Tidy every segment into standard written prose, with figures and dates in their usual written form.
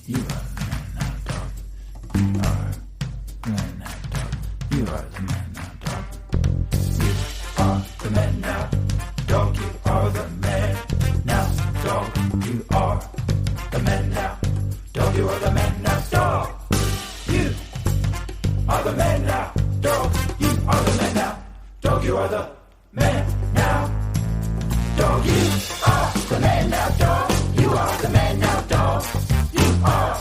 You are the man now, dog. You are the man now, dog. You are the man now, dog. You are the man now, dog. You are the man now, dog. You are the man now, dog. You are the man now, dog. You are the man now, dog. You are the man now, dog. You are the man now, dog. You are the man now, dog. You are the man now, dog. You are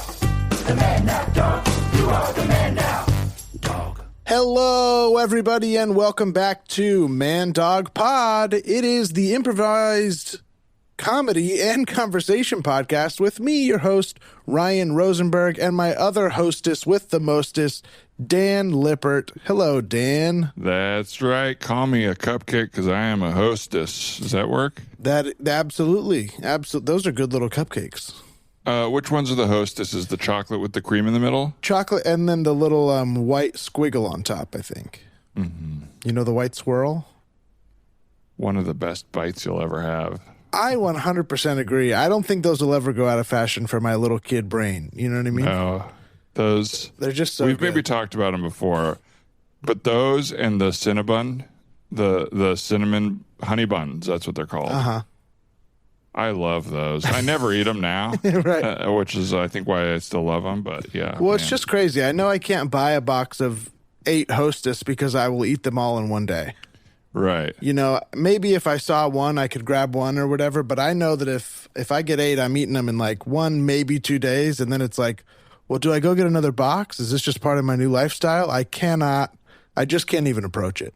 the man now, dog. You are the man now, dog. Hello, everybody, and welcome back to Man Dog Pod. It is the improvised comedy and conversation podcast with me, your host, Ryan Rosenberg, and my other hostess with the mostest, Dan Lippert. Hello, Dan. That's right. Call me a cupcake because I am a hostess. Does that work? That absolutely. Those are good little cupcakes. Which ones are the hostesses? The chocolate with the cream in the middle? Chocolate and then the little white squiggle on top, I think. Mm-hmm. You know the white swirl? One of the best bites you'll ever have. I 100% agree. I don't think those will ever go out of fashion for my little kid brain. You know what I mean? No. They're just so We've good. maybe talked about them before, but those and the Cinnabon, the cinnamon honey buns, that's what they're called. Uh-huh. I love those. I never eat them now, right. Which is, I think, why I still love them. But yeah. Well, it's just crazy. I know I can't buy a box of 8 Hostess because I will eat them all in one day. Right. You know, maybe if I saw one, I could grab one or whatever. But I know that if I get 8, I'm eating them in like 1, maybe 2 days. And then it's like, well, do I go get another box? Is this just part of my new lifestyle? I just can't even approach it.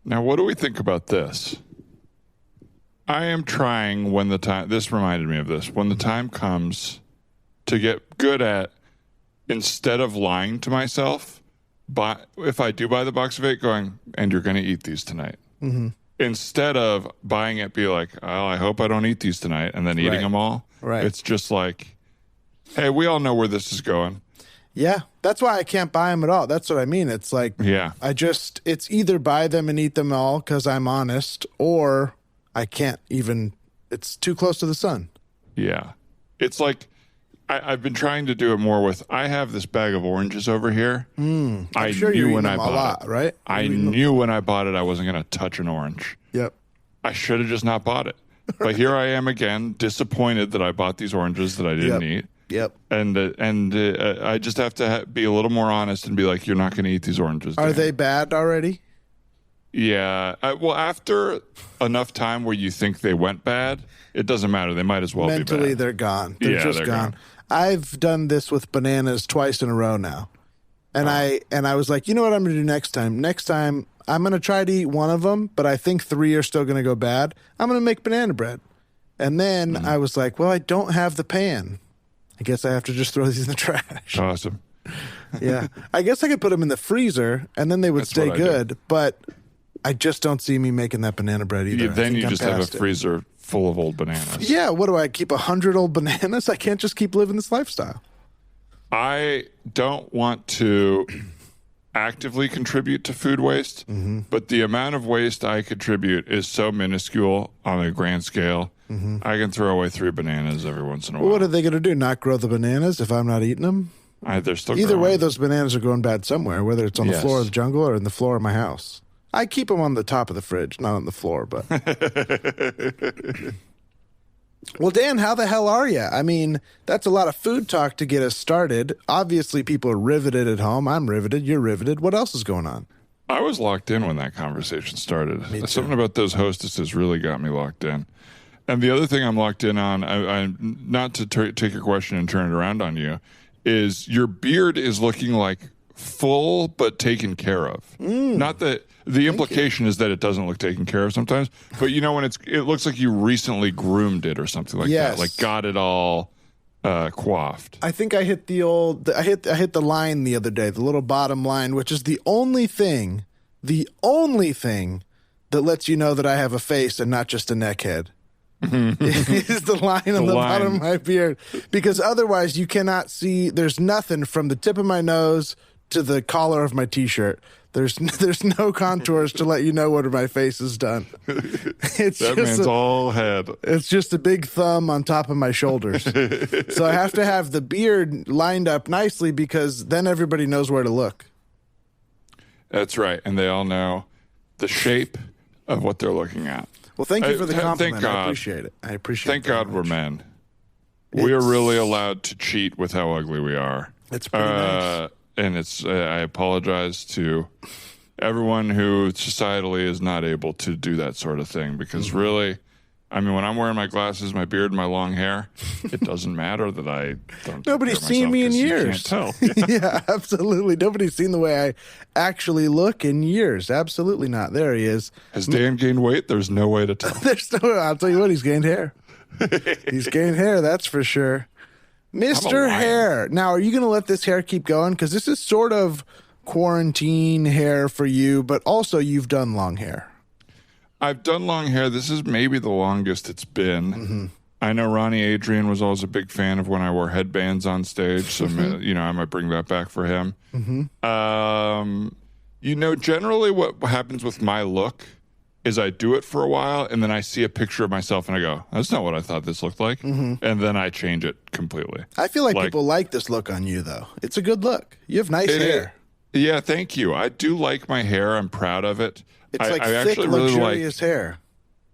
Now, what do we think about this? I am trying this reminded me of this, when the time comes to get good at, instead of lying to myself, if I do buy the box of 8, going, and you're going to eat these tonight. Mm-hmm. Instead of buying it, be like, oh, I hope I don't eat these tonight, and then eating them all. Right. It's just like, hey, we all know where this is going. Yeah, that's why I can't buy them at all. That's what I mean. It's like, yeah, it's either buy them and eat them all because I'm honest, or I can't even, it's too close to the sun. Yeah. It's like, I've been trying to do it more with, I have this bag of oranges over here. I'm sure you're eating them a lot, right? I knew when I bought it, I wasn't going to touch an orange. Yep. I should have just not bought it. But here I am again, disappointed that I bought these oranges that I didn't eat. Yep. And I just have to be a little more honest and be like, you're not going to eat these oranges. Are Dan. they bad already? Yeah. Well, after enough time where you think they went bad, it doesn't matter. They might as well be bad. Mentally, they're gone. They're just gone. I've done this with bananas twice in a row now. And I was like, you know what I'm going to do next time? Next time, I'm going to try to eat one of them, but I think 3 are still going to go bad. I'm going to make banana bread. And then I was like, well, I don't have the pan. I guess I have to just throw these in the trash. Awesome. Yeah. I guess I could put them in the freezer, and then they would stay good, but I just don't see me making that banana bread either. Yeah, then you just have a freezer full of old bananas. Yeah, what do I keep 100 old bananas? I can't just keep living this lifestyle. I don't want to actively contribute to food waste, but the amount of waste I contribute is so minuscule on a grand scale. I can throw away 3 bananas every once in a while. What are they going to do? Not grow the bananas if I'm not eating them? They're still Either growing. way, those bananas are going bad somewhere, whether it's on the floor of the jungle or in the floor of my house. I keep them on the top of the fridge, not on the floor, but... Well, Dan, how the hell are you? I mean, that's a lot of food talk to get us started. Obviously, people are riveted at home. I'm riveted. You're riveted. What else is going on? I was locked in when that conversation started. Something about those hostesses really got me locked in. And the other thing I'm locked in on, I not to take your question and turn it around on you, is your beard is looking like full but taken care of. Not that the implication is that it doesn't look taken care of sometimes, but you know when it looks like you recently groomed it or something like that, like got it all coiffed. I think I hit I hit the line the other day, the little bottom line, which is the only thing that lets you know that I have a face and not just a neckhead. Is the line on the bottom of my beard, because otherwise you cannot see. There's nothing from the tip of my nose to the collar of my t-shirt. There's no contours to let you know what my face is done. That man's all head. It's just a big thumb on top of my shoulders. So I have to have the beard lined up nicely because then everybody knows where to look. That's right. And they all know the shape of what they're looking at. Well, thank you for the compliment. Thank God. I appreciate it. Thank God we're men. We are really allowed to cheat with how ugly we are. It's pretty nice. And I apologize to everyone who societally is not able to do that sort of thing because really, I mean, when I'm wearing my glasses, my beard, my long hair, it doesn't matter that I don't. Nobody's seen me in years. You can't tell. Yeah, absolutely. Nobody's seen the way I actually look in years. Absolutely not. There he is. Has Dan gained weight? There's no way to tell. I'll tell you what, he's gained hair. He's gained hair, that's for sure. Mr. Hair. Now, are you going to let this hair keep going? Because this is sort of quarantine hair for you, but also you've done long hair. I've done long hair. This is maybe the longest it's been. Mm-hmm. I know Ronnie Adrian was always a big fan of when I wore headbands on stage, so I might bring that back for him. Mm-hmm. Generally what happens with my look is I do it for a while, and then I see a picture of myself, and I go, that's not what I thought this looked like. Mm-hmm. And then I change it completely. I feel like people like this look on you, though. It's a good look. You have nice hair. Yeah, thank you. I do like my hair. I'm proud of it. It's thick, actually luxurious hair.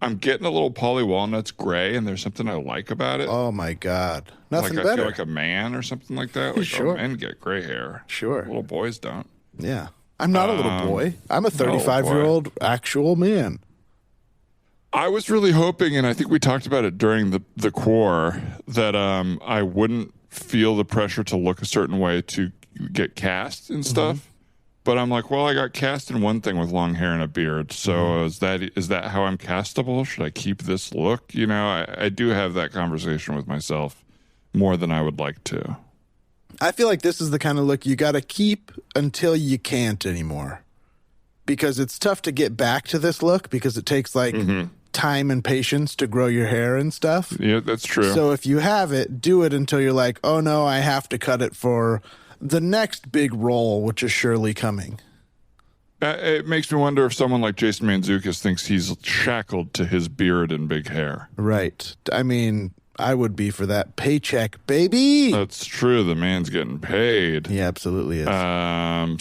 I'm getting a little Polly Walnuts gray, and there's something I like about it. Oh, my God. Nothing better. I feel like a man or something like that. Like, sure. Men get gray hair. Sure. Little boys don't. Yeah. I'm not a little boy. I'm a 35-year-old actual man. I was really hoping, and I think we talked about it during the core, that I wouldn't feel the pressure to look a certain way to get cast and stuff. Mm-hmm. But I'm like, well, I got cast in one thing with long hair and a beard. So is that how I'm castable? Should I keep this look? I do have that conversation with myself more than I would like to. I feel like this is the kind of look you got to keep until you can't anymore. Because it's tough to get back to this look because it takes time and patience to grow your hair and stuff. Yeah, that's true. So if you have it, do it until you're like, oh no, I have to cut it for the next big role, which is surely coming. It makes me wonder if someone like Jason Mantzoukas thinks he's shackled to his beard and big hair. Right. I mean, I would be for that paycheck, baby. That's true. The man's getting paid. He absolutely is.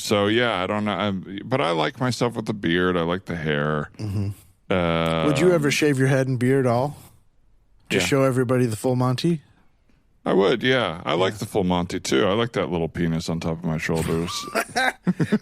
So, yeah, I don't know. But I like myself with the beard. I like the hair. Mm-hmm. Would you ever shave your head and beard all? Just show everybody the full Monty? I would, yeah. I like the full Monty, too. I like that little penis on top of my shoulders.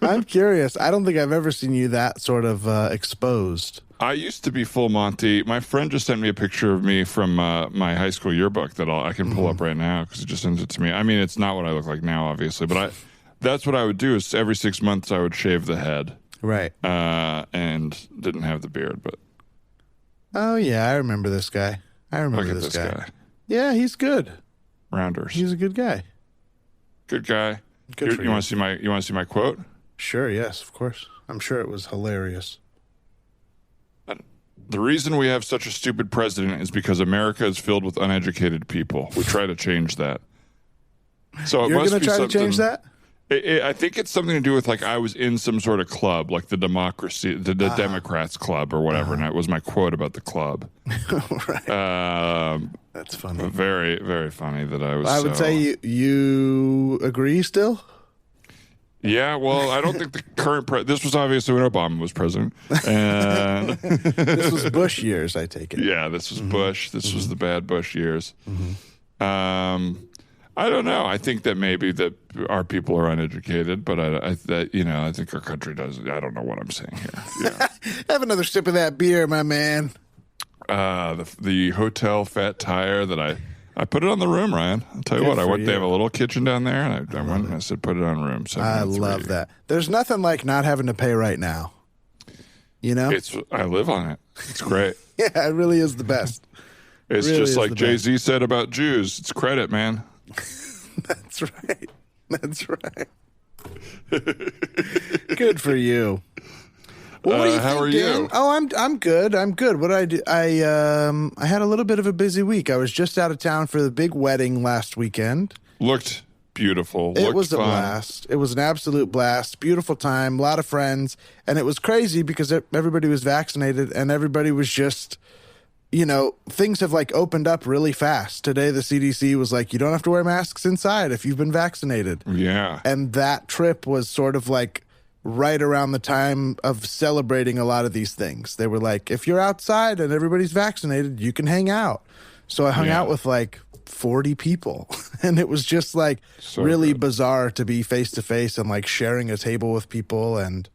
I'm curious. I don't think I've ever seen you that sort of exposed. I used to be full Monty. My friend just sent me a picture of me from my high school yearbook that I can pull up right now because it just sends it to me. I mean, it's not what I look like now, obviously, but that's what I would do is every 6 months I would shave the head. Right. And didn't have the beard, but... Oh, yeah, I remember this guy. Look at this guy. Yeah, he's good. Rounders. He's a good guy. Good guy. Good for you. You want to see my quote? Sure, yes, of course. I'm sure it was hilarious. The reason we have such a stupid president is because America is filled with uneducated people. We try to change that. So you're going to try to change that? I think it's something to do with I was in some sort of club, like the Democrats Club or whatever, and that was my quote about the club. Right. That's funny. Very, very funny that I was. I would say you agree still. Yeah, well, I don't think the current this was obviously when Obama was president. And this was Bush years, I take it. Yeah, this was Bush. This was the bad Bush years. I don't know. I think that maybe that our people are uneducated, but I think our country does. I don't know what I'm saying here. Yeah. Have another sip of that beer, my man. The Hotel Fat Tire that I put it on the room, Ryan. I'll tell you what. They have a little kitchen down there, and I went and I said, put it on room. I love that. There's nothing like not having to pay right now. You know, I live on it. It's great. Yeah, it really is the best. It's really just like Jay-Z said about Jews. It's credit, man. That's right. That's right. Good for you. Well, what do you how think, are Dan? you? Oh, I'm good. I'm good. What did I do? I had a little bit of a busy week. I was just out of town for the big wedding last weekend. Looked beautiful. It was a fun. blast. It was an absolute blast. Beautiful time. A lot of friends. And it was crazy because everybody was vaccinated and everybody was just, you know, things have like opened up really fast. Today, the CDC was like, you don't have to wear masks inside if you've been vaccinated. Yeah. And that trip was sort of like right around the time of celebrating a lot of these things. They were like, if you're outside and everybody's vaccinated, you can hang out. So I hung out with like 40 people and it was just like really bizarre to be face to face and like sharing a table with people and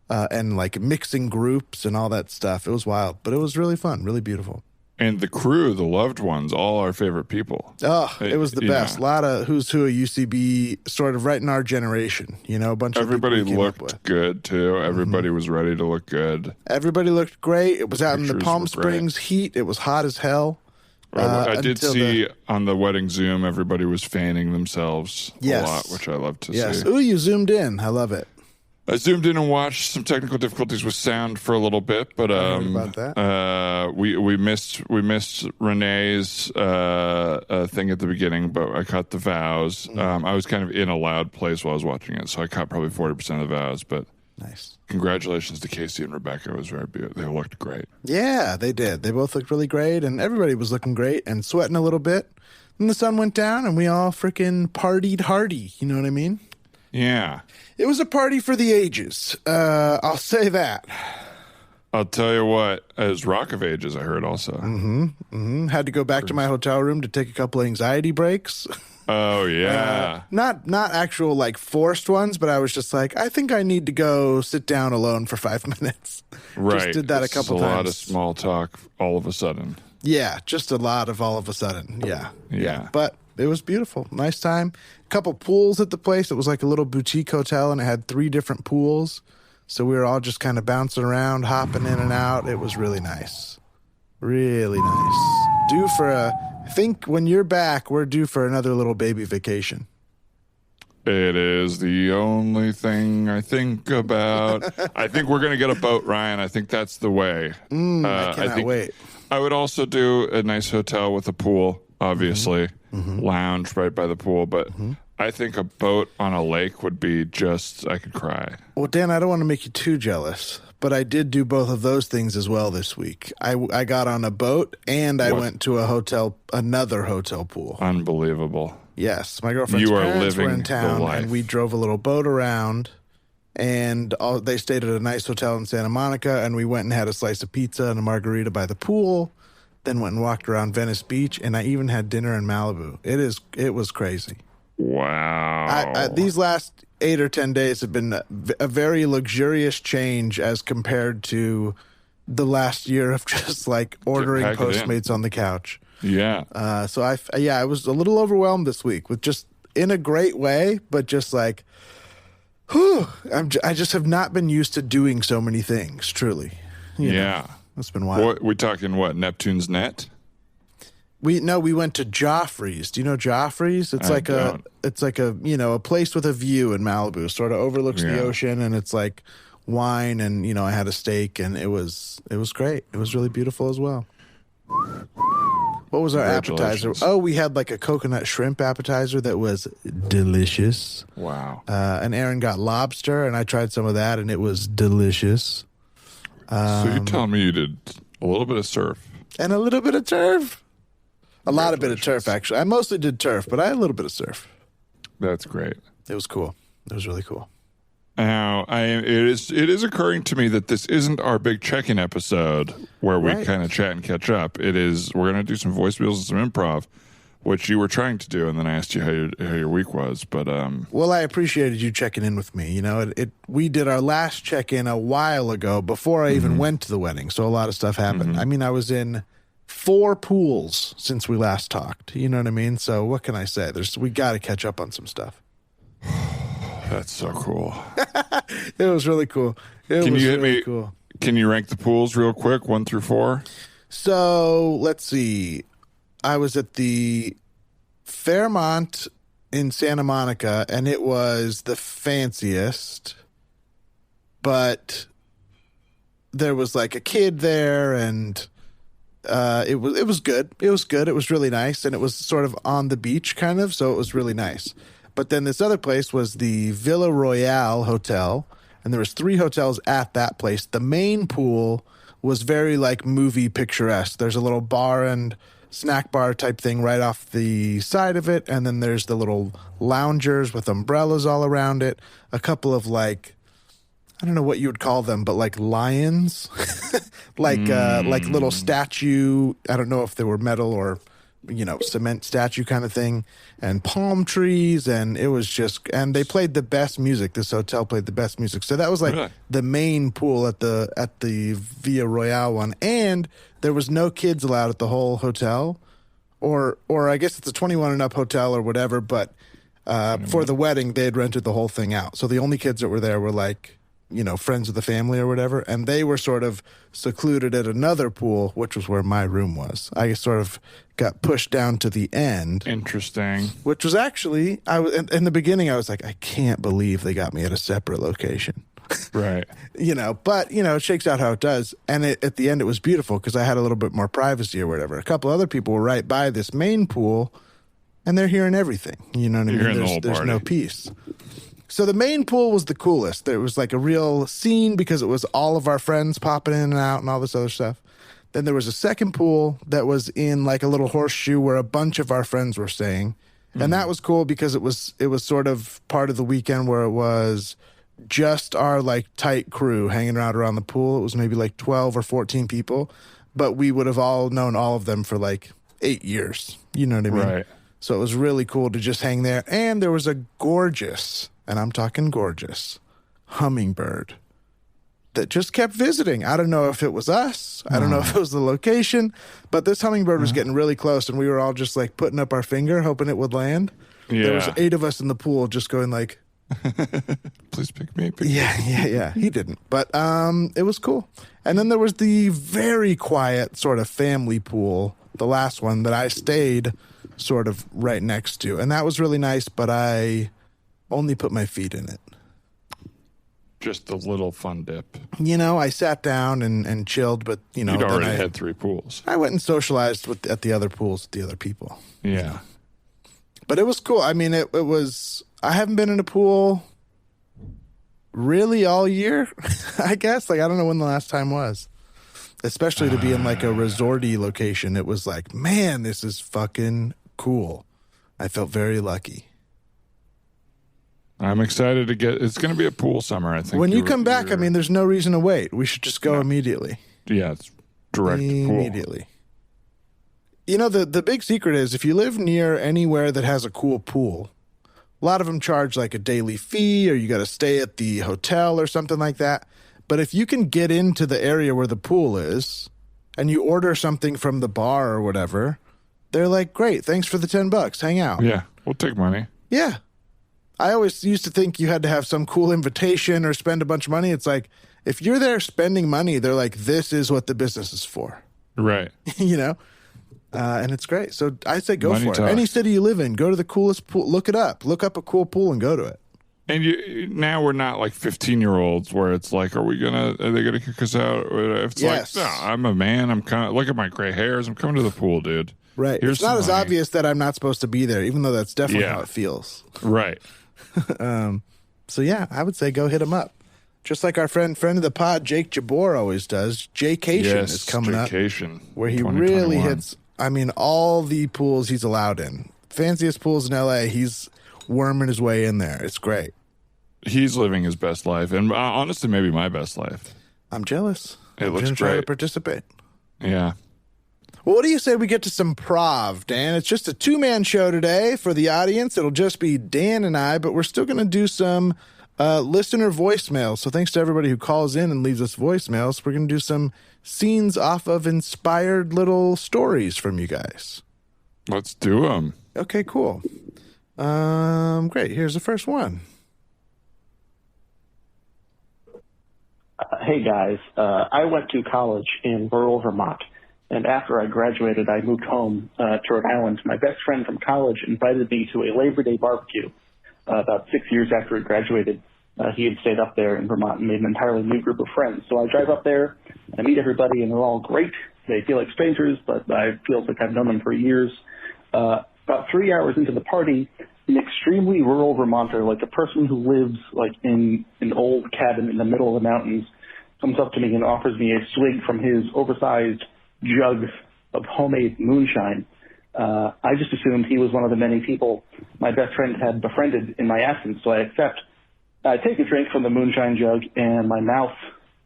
like mixing groups and all that stuff. It was wild, but it was really fun, really beautiful. And the crew, the loved ones, all our favorite people. Oh, it was the best. A lot of who's who of UCB, sort of right in our generation. You know, a bunch of everybody looked good too. Everybody was ready to look good. Everybody looked great. It was out in the Palm Springs heat. It was hot as hell. I did see on the wedding Zoom, everybody was fanning themselves a lot, which I love to see. Ooh, you zoomed in. I love it. I zoomed in and watched some technical difficulties with sound for a little bit, but about that. We missed Renee's thing at the beginning, but I caught the vows. I was kind of in a loud place while I was watching it, so I caught probably 40% of the vows. But nice. Congratulations to Casey and Rebecca. It was very beautiful. They looked great. Yeah, they did. They both looked really great, and everybody was looking great and sweating a little bit. And the sun went down, and we all freaking partied hardy. You know what I mean? Yeah. It was a party for the ages. I'll say that. I'll tell you what, as Rock of Ages, I heard also. Had to go back to my hotel room to take a couple anxiety breaks. Oh, yeah. Not actual, like, forced ones, but I was just like, I think I need to go sit down alone for 5 minutes. Right. Just did that a couple times. A lot of small talk all of a sudden. Yeah, just a lot of all of a sudden. Yeah. But it was beautiful. Nice time. A couple pools at the place. It was like a little boutique hotel, and it had 3 different pools. So we were all just kind of bouncing around, hopping in and out. It was really nice. Really nice. I think when you're back, we're due for another little baby vacation. It is the only thing I think about. I think we're going to get a boat, Ryan. I think that's the way. I cannot wait. I would also do a nice hotel with a pool, obviously. Lounge right by the pool. But I think a boat on a lake would be I could cry. Well, Dan, I don't want to make you too jealous, but I did do both of those things as well this week. I got on a boat and I went to another hotel pool. Unbelievable. Yes, my girlfriend's parents were in town, and we drove a little boat around, and they stayed at a nice hotel in Santa Monica, and we went and had a slice of pizza and a margarita by the pool, then went and walked around Venice Beach, and I even had dinner in Malibu. It was crazy. Wow. These last 8 or 10 days have been a very luxurious change as compared to the last year of just like ordering Postmates on the couch. Yeah. So I was a little overwhelmed this week with just in a great way, but just like, I just have not been used to doing so many things. Truly. You know, it's been wild. We talking what? Neptune's Net? We went to Joffrey's. Do you know Joffrey's? It's like a place with a view in Malibu. Sort of overlooks the ocean, and it's like wine, and I had a steak, and it was great. It was really beautiful as well. What was our appetizer? Oh, we had like a coconut shrimp appetizer that was delicious. Wow. And Aaron got lobster, and I tried some of that, and it was delicious. So you're telling me you did a little bit of surf? And a little bit of turf. A lot of bit of turf, actually. I mostly did turf, but I had a little bit of surf. That's great. It was cool. It was really cool. Now, it is occurring to me that this isn't our big check-in episode where we kind of chat and catch up. We're going to do some voicemails and some improv, which you were trying to do, and then I asked you how your week was. But well, I appreciated you checking in with me. We did our last check-in a while ago before I even went to the wedding, so a lot of stuff happened. I mean, I was in 4 pools since we last talked. You know what I mean? So what can I say? We got to catch up on some stuff. That's so cool. It was really cool. Cool. Can you rank the pools real quick, 1 through 4? So let's see. I was at the Fairmont in Santa Monica, and it was the fanciest, but there was like a kid there, and it was good. It was good. It was really nice, and it was sort of on the beach kind of, so it was really nice. But then this other place was the Villa Royale Hotel, and there was 3 hotels at that place. The main pool was very like movie picturesque. There's a little bar and snack bar type thing right off the side of it, and then there's the little loungers with umbrellas all around it. A couple of like, I don't know what you would call them, but like lions, like little statue. I don't know if they were metal or, cement statue kind of thing, and palm trees. And it was just, and they played the best music. This hotel played the best music. So that was like the main pool at the Villa Royale one. And there was no kids allowed at the whole hotel, or I guess it's a 21 and up hotel or whatever. But for the wedding, they had rented the whole thing out. So the only kids that were there were like, friends of the family or whatever, and they were sort of secluded at another pool, which was where my room was. I sort of got pushed down to the end. Interesting. Which was actually, in the beginning, I was like, I can't believe they got me at a separate location. Right. But, it shakes out how it does. And at the end, it was beautiful because I had a little bit more privacy or whatever. A couple other people were right by this main pool, and they're hearing everything. You know what I mean? There's no peace. So the main pool was the coolest. There was like a real scene because it was all of our friends popping in and out and all this other stuff. Then there was a second pool that was in like a little horseshoe where a bunch of our friends were staying. And that was cool because it was sort of part of the weekend where it was just our like tight crew hanging around the pool. It was maybe like 12 or 14 people, but we would have all known all of them for like 8 years. You know what I mean? Right. So it was really cool to just hang there. And there was a gorgeous, and I'm talking gorgeous, hummingbird that just kept visiting. I don't know if it was us. I don't know if it was the location, but this hummingbird was getting really close, and we were all just like putting up our finger, hoping it would land. Yeah. There was 8 of us in the pool just going like, please pick me. Yeah. He didn't, but it was cool. And then there was the very quiet sort of family pool, the last one that I stayed sort of right next to. And that was really nice, but I only put my feet in it. Just a little fun dip. I sat down and chilled, but, You'd already had 3 pools. I went and socialized at the other pools with the other people. Yeah. But it was cool. I mean, it was, I haven't been in a pool really all year, I guess. Like, I don't know when the last time was. Especially to be in like a resorty location. It was like, man, this is fucking cool. I felt very lucky. I'm excited to it's going to be a pool summer, I think. When you come back, I mean, there's no reason to wait. We should just go immediately. Yeah, it's direct pool. Immediately. The big secret is if you live near anywhere that has a cool pool, a lot of them charge like a daily fee or you got to stay at the hotel or something like that. But if you can get into the area where the pool is and you order something from the bar or whatever, they're like, great, thanks for the $10. Hang out. Yeah, we'll take money. Yeah. I always used to think you had to have some cool invitation or spend a bunch of money. It's like, if you're there spending money, they're like, this is what the business is for. Right. And it's great. So I say go Money for talks. it. Any city you live in, go to the coolest pool. Look it up. Look up a cool pool and go to it. And now we're not like 15-year-olds where it's like, are they gonna kick us out? It's Yes. like, no, I'm a man. I'm look at my gray hairs. I'm coming to the pool, dude. Right. Here's it's not some as money. obvious that I'm not supposed to be there, even though that's definitely how it feels. Right. So yeah, I would say go hit him up. Just like our friend of the pod, Jake Jabor always does. Jaycation is coming up. Where he really hits, all the pools he's allowed in. Fanciest pools in LA, he's worming his way in there. It's great. He's living his best life, and honestly, maybe my best life. I'm jealous. It looks I'm try to great. participate. Yeah. Well, what do you say we get to some prov, Dan? It's just a 2-man show today for the audience. It'll just be Dan and I, but we're still going to do some listener voicemails. So thanks to everybody who calls in and leaves us voicemails. We're going to do some scenes off of inspired little stories from you guys. Let's do them. Okay, cool. Great. Here's the first one. Hey guys, I went to college in rural Vermont, and after I graduated, I moved home to Rhode Island. My best friend from college invited me to a Labor Day barbecue. About 6 years after he graduated, he had stayed up there in Vermont and made an entirely new group of friends. So I drive up there, I meet everybody, and they're all great. They feel like strangers, but I feel like I've known them for years. About 3 hours into the party, Nick extremely rural Vermonter, like a person who lives like in an old cabin in the middle of the mountains, comes up to me and offers me a swig from his oversized jug of homemade moonshine. I just assumed he was one of the many people my best friend had befriended in my absence, so I accept. I take a drink from the moonshine jug, and my mouth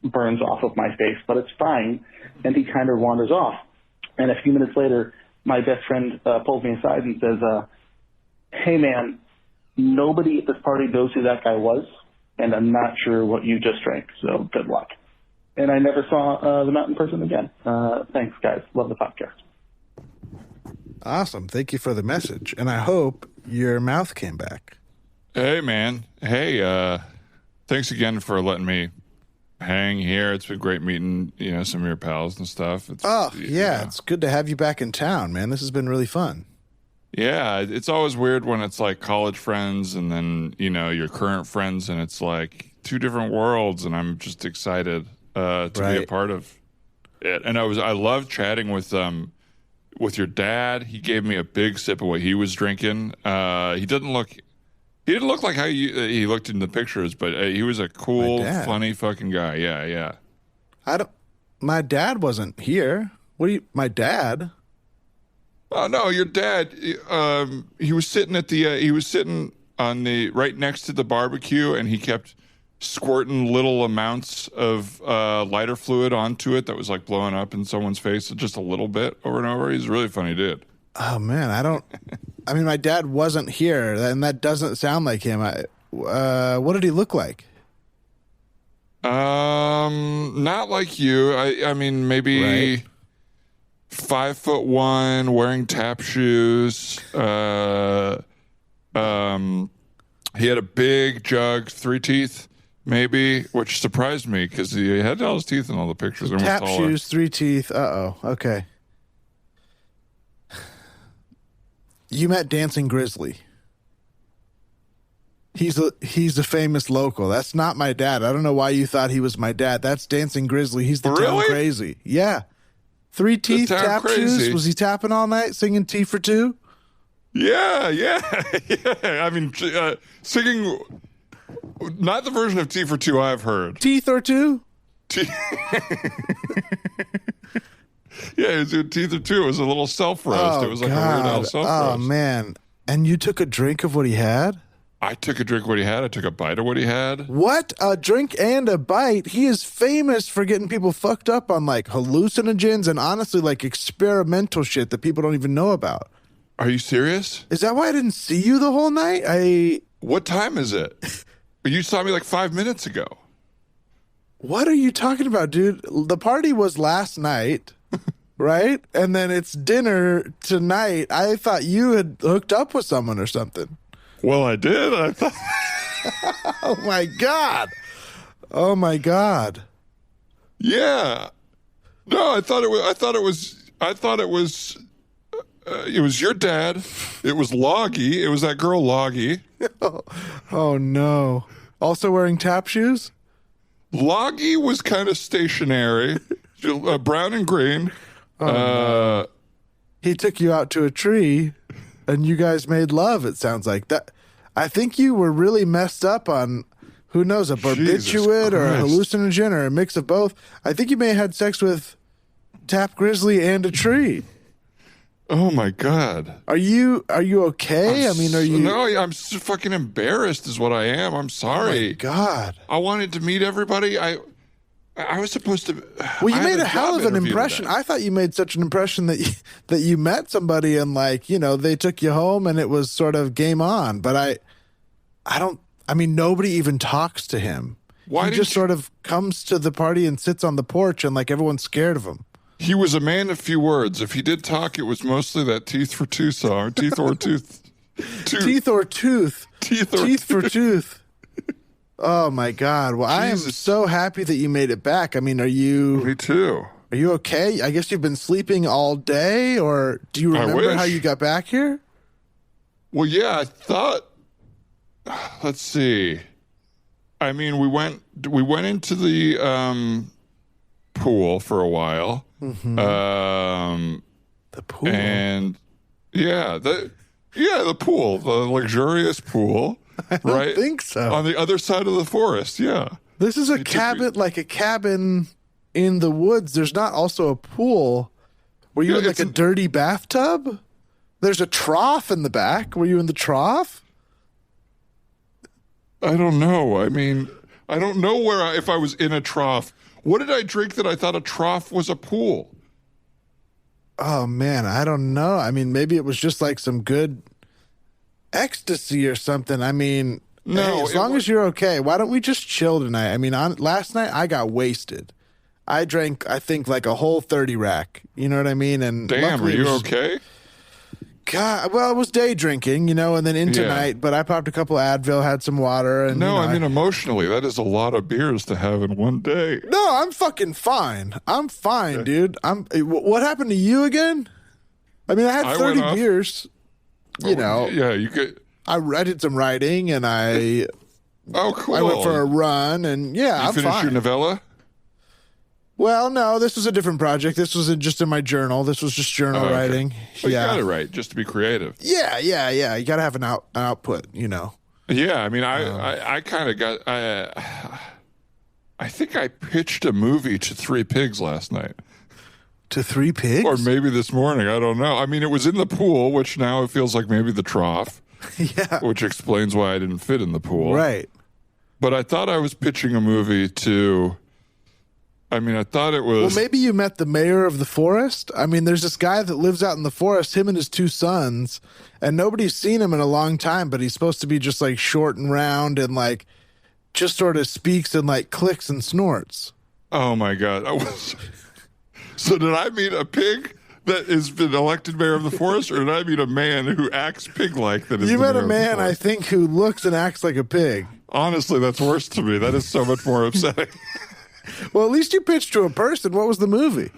burns off of my face, but it's fine, and he kind of wanders off. And a few minutes later, my best friend pulls me aside and says, hey, man, nobody at this party knows who that guy was, and I'm not sure what you just drank, so good luck. And I never saw the mountain person again. Thanks, guys. Love the podcast. Awesome. Thank you for the message. And I hope your mouth came back. Hey, man. Hey, thanks again for letting me hang here. It's been great meeting, some of your pals and stuff. It's good to have you back in town, man. This has been really fun. Yeah, it's always weird when it's like college friends and then, your current friends, and it's like two different worlds, and I'm just excited to be a part of it. And I love chatting with your dad. He gave me a big sip of what he was drinking. He didn't look like how he looked in the pictures, but he was a cool, funny fucking guy. Yeah. My dad wasn't here. My dad? Oh no, your dad. He was sitting on the right next to the barbecue, and he kept squirting little amounts of lighter fluid onto it that was like blowing up in someone's face just a little bit over and over. He's a really funny dude. Oh man, my dad wasn't here, and that doesn't sound like him. What did he look like? Not like you. I mean, maybe 5'1", wearing tap shoes. He had a big jug, 3 teeth, maybe, which surprised me because he had all his teeth in all the pictures. Tap shoes, 3 teeth. Okay. You met Dancing Grizzly. He's a famous local. That's not my dad. I don't know why you thought he was my dad. That's Dancing Grizzly. He's the town crazy. Yeah. 3 teeth, tap shoes. Was he tapping all night, singing T for Two? Yeah. I mean, singing, not the version of T for Two I've heard. Teeth or two? Yeah, it was a Teeth or Two. It was a little self-roast. It was like a Weird Al self-roast. Oh, man. And you took a drink of what he had? I took a drink of what he had. I took a bite of what he had. What? A drink and a bite? He is famous for getting people fucked up on, like, hallucinogens and, honestly, like, experimental shit that people don't even know about. Are you serious? Is that why I didn't see you the whole night? What time is it? You saw me like 5 minutes ago. What are you talking about, dude? The party was last night. Right? And then it's dinner tonight. I thought you had hooked up with someone or something. Well, I did. I thought. Oh my God. Oh my God. Yeah. No, I thought it was your dad. It was Loggy. It was that girl Loggy. Oh no. Also wearing tap shoes? Loggy was kind of stationary. Brown and green. No. He took you out to a tree and you guys made love, it sounds like. That. I think you were really messed up on, who knows, a barbiturate or a hallucinogen or a mix of both. I think you may have had sex with Tap Grizzly and a tree. Oh my God. Are you okay? Are you? No, I'm so fucking embarrassed is what I am. I'm sorry. Oh my God. I wanted to meet everybody. I was supposed to. Well, you made a hell of an impression. I thought you made such an impression that you met somebody and they took you home and it was sort of game on. But nobody even talks to him. He just sort of comes to the party and sits on the porch and everyone's scared of him. He was a man of few words. If he did talk, it was mostly that Teeth for Two song. Teeth or Tooth. Teeth or Tooth. Teeth for Tooth. Oh my God. Well, Jesus. I am so happy that you made it back. Are you? Me too. Are you okay? I guess you've been sleeping all day, or do you remember how you got back here? Well, yeah, I thought, let's see. We went into the pool for a while. Mm-hmm. The pool. And yeah, Yeah, the pool, the luxurious pool. I don't think so. On the other side of the forest, yeah. This is a cabin, like a cabin in the woods. There's not also a pool. Were you in like a dirty bathtub? There's a trough in the back. Were you in the trough? I don't know. I mean, I don't know if I was in a trough. What did I drink that I thought a trough was a pool? Oh, man, I don't know. I mean, maybe it was just like some good ecstasy or something. I mean, no, hey, as long as you're okay, why don't we just chill tonight? I mean, last night I got wasted. I drank, I think, like a whole 30 rack. You know what I mean? And damn, are you okay? God, well, I was day drinking, and then into night, but I popped a couple Advil, had some water. And, no, I mean, emotionally, that is a lot of beers to have in one day. No, I'm fucking fine. I'm fine, dude. What happened to you again? I mean, I had 30 beers, Yeah, you could. I did some writing and Oh, cool. I went for a run and I'm finished fine. your novella? Well, no, this was a different project. This was just in my journal. This was just journal writing. Well, you got to write just to be creative. Yeah. You got to have an output, Yeah, I mean, I kind of got. I think I pitched a movie to 3 pigs last night. To 3 pigs? Or maybe this morning. I don't know. I mean, it was in the pool, which now it feels like maybe the trough. Yeah. Which explains why I didn't fit in the pool. Right. But I thought I was pitching a movie to. I mean, I thought it was. Well, maybe you met the mayor of the forest. I mean, there's this guy that lives out in the forest, him and his 2 sons, and nobody's seen him in a long time, but he's supposed to be just like short and round and like just sort of speaks and like clicks and snorts. Oh my God. So did I meet a pig that has been elected mayor of the forest, or did I meet a man who acts pig-like that is You the met mayor a man, of the I forest? think, who looks and acts like a pig. Honestly, that's worse to me. That is so much more upsetting. Well, at least you pitched to a person. What was the movie?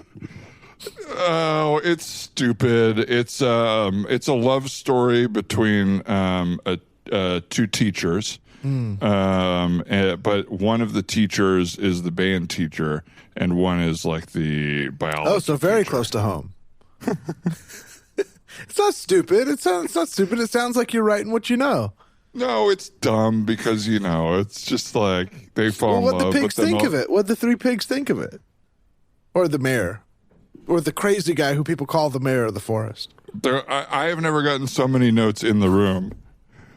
Oh, it's stupid. It's a love story between 2 teachers. But one of the teachers is the band teacher, and one is like the biology. Oh, so very teacher. close to home. It's not stupid. It's not stupid. It sounds like you're writing what you know. No, it's dumb because, it's just like they fall in love. What the pigs think of it? What the 3 pigs think of it? Or the mayor? Or the crazy guy who people call the mayor of the forest? I have never gotten so many notes in the room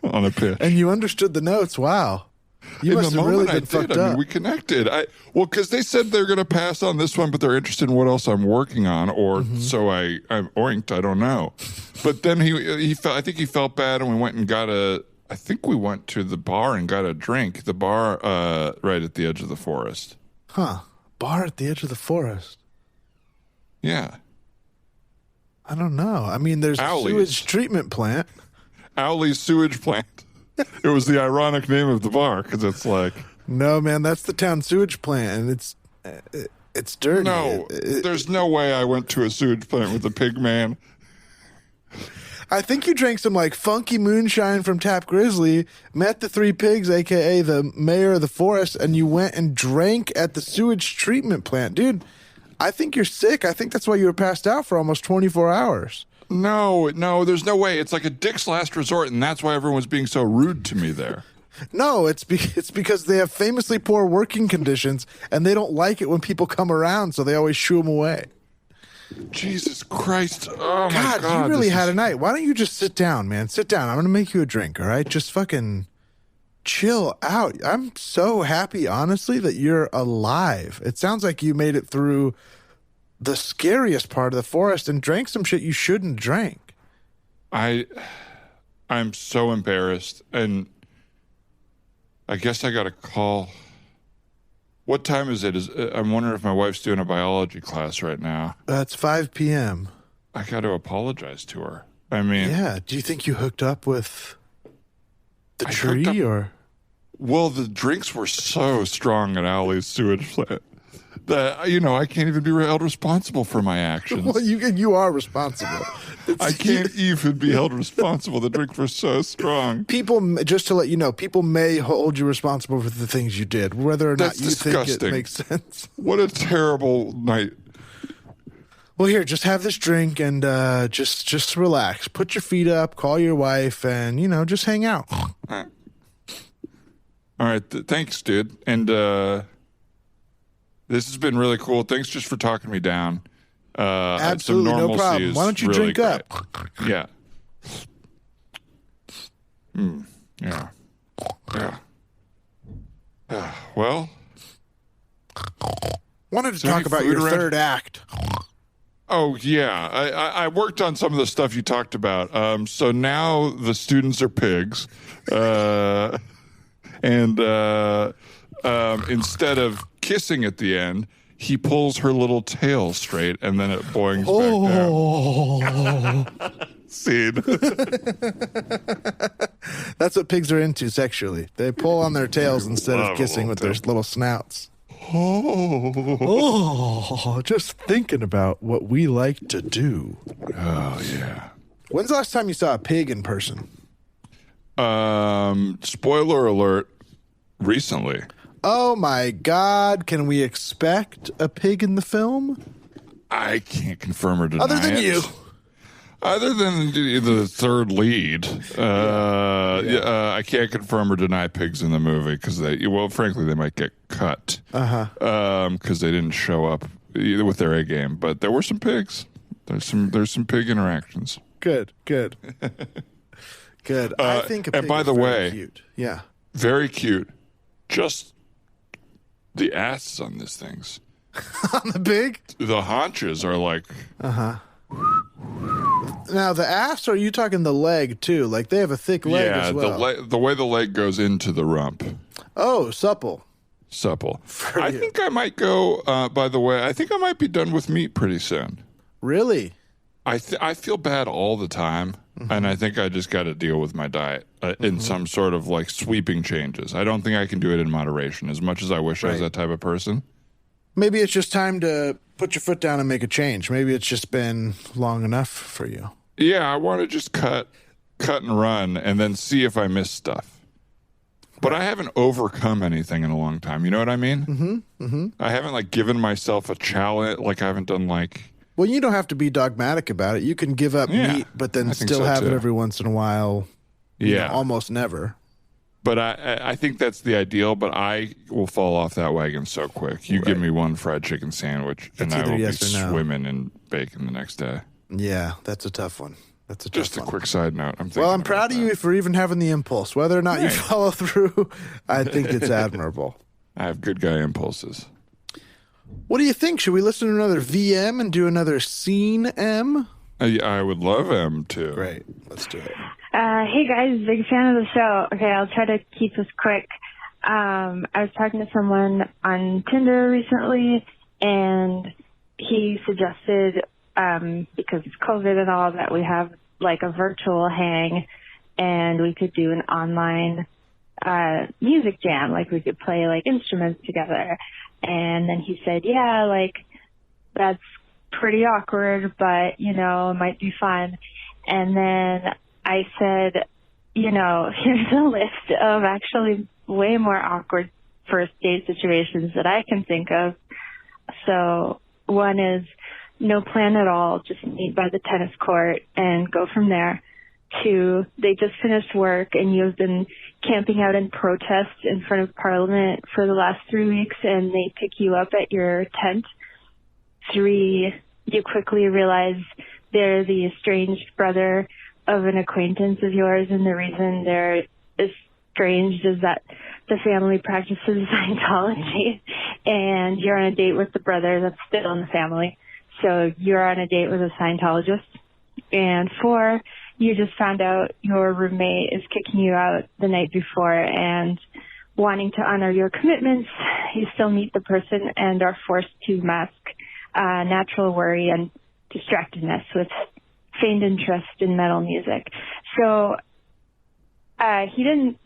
on a pitch. And you understood the notes. Wow. You must have really been fucked up. I mean, we connected. Because they said they're going to pass on this one, but they're interested in what else I'm working on, or so I'm oinked. I don't know. But then he felt. I think he felt bad, and we went and got I think we went to the bar and got a drink. The bar right at the edge of the forest. Huh? Bar at the edge of the forest. Yeah. I don't know. I mean, there's a sewage treatment plant. Owley's sewage plant. It was the ironic name of the bar because it's like. No, man, that's the town sewage plant, and it's dirty. No, there's no way I went to a sewage plant with a pig man. I think you drank some like funky moonshine from Tap Grizzly, met the 3 pigs, aka the mayor of the forest, and you went and drank at the sewage treatment plant. Dude, I think you're sick. I think that's why you were passed out for almost 24 hours. No, there's no way. It's like a dick's last resort, and that's why everyone's being so rude to me there. No, it's because they have famously poor working conditions, and they don't like it when people come around, so they always shoo them away. Jesus Christ. Oh, my God. You really had a night. Why don't you just sit down, man? Sit down. I'm going to make you a drink, all right? Just fucking chill out. I'm so happy, honestly, that you're alive. It sounds like you made it through the scariest part of the forest and drank some shit you shouldn't drink. I'm so embarrassed, and I guess I got a call. What time is it? I'm wondering if my wife's doing a biology class right now. It's 5 p.m. I got to apologize to her. I mean... Yeah, do you think you hooked up with the tree, or... Well, the drinks were so strong at Owley's sewage plant that, I can't even be held responsible for my actions. Well, you are responsible. I can't even be held responsible. The drinks were so strong. People, just to let you know, people may hold you responsible for the things you did, whether or not you think it makes sense. What a terrible night. well, here, just have this drink and just relax. Put your feet up, call your wife, and, just hang out. All right. Thanks, dude. And this has been really cool. Thanks just for talking me down. Absolutely, no problem. Why don't you really drink great. up? Yeah. Yeah. Well, wanted to talk about your third act. Oh, yeah. I worked on some of the stuff you talked about. So now the students are pigs. And instead of kissing at the end, he pulls her little tail straight, and then it boings back down. Scene. That's what pigs are into sexually. They pull on their tails instead of kissing with their little snouts. Oh, just thinking about what we like to do. Oh, yeah. When's the last time you saw a pig in person? Spoiler alert, recently. Oh, my God. Can we expect a pig in the film? I can't confirm or deny Other than you. Other than the third lead, I can't confirm or deny pigs in the movie because frankly, they might get cut because they didn't show up with their A game. But there were some pigs. There's some pig interactions. Good. I think a pig and by is the very way, cute. Yeah, very cute. Just the asses on these things. On the pig, the haunches are like. Now, the ass, or are you talking the leg, too? Like, they have a thick leg as well. Yeah, the way the leg goes into the rump. Oh, supple. I think I might go, by the way, I think I might be done with meat pretty soon. Really? I feel bad all the time, and I think I just got to deal with my diet in some sort of, like, sweeping changes. I don't think I can do it in moderation, as much as I wish I was that type of person. Maybe it's just time to put your foot down and make a change. Maybe it's just been long enough for you. Yeah, I want to just cut and run and then see if I miss stuff. But I haven't overcome anything in a long time. You know what I mean? I haven't, given myself a challenge. I haven't done, Well, you don't have to be dogmatic about it. You can give up meat, but then still have it every once in a while. Almost never. But I think that's the ideal, but I will fall off that wagon so quick. You give me one fried chicken sandwich, and I will be swimming in bacon the next day. Yeah, that's a tough one. Just a quick side note. I'm proud of you for even having the impulse. Whether or not you follow through, I think it's admirable. I have good guy impulses. What do you think? Should we listen to another VM and do another Scene M? I would love M, too. Great. Let's do it. Hey, guys. Big fan of the show. Okay, I'll try to keep this quick. I was talking to someone on Tinder recently, and he suggested, because it's COVID and all, that we have, a virtual hang, and we could do an online music jam. We could play, instruments together. And then he said, yeah, that's pretty awkward, but, it might be fun. And then I said, here's a list of actually way more awkward first date situations that I can think of. So one is no plan at all, just meet by the tennis court and go from there. 2, they just finished work and you've been camping out in protest in front of Parliament for the last 3 weeks and they pick you up at your tent. 3, you quickly realize they're the estranged brother of an acquaintance of yours, and the reason they're estranged is that the family practices Scientology, and you're on a date with the brother that's still in the family. So you're on a date with a Scientologist. And 4, you just found out your roommate is kicking you out the night before, and wanting to honor your commitments, you still meet the person and are forced to mask natural worry and distractedness with feigned interest in metal music. So he didn't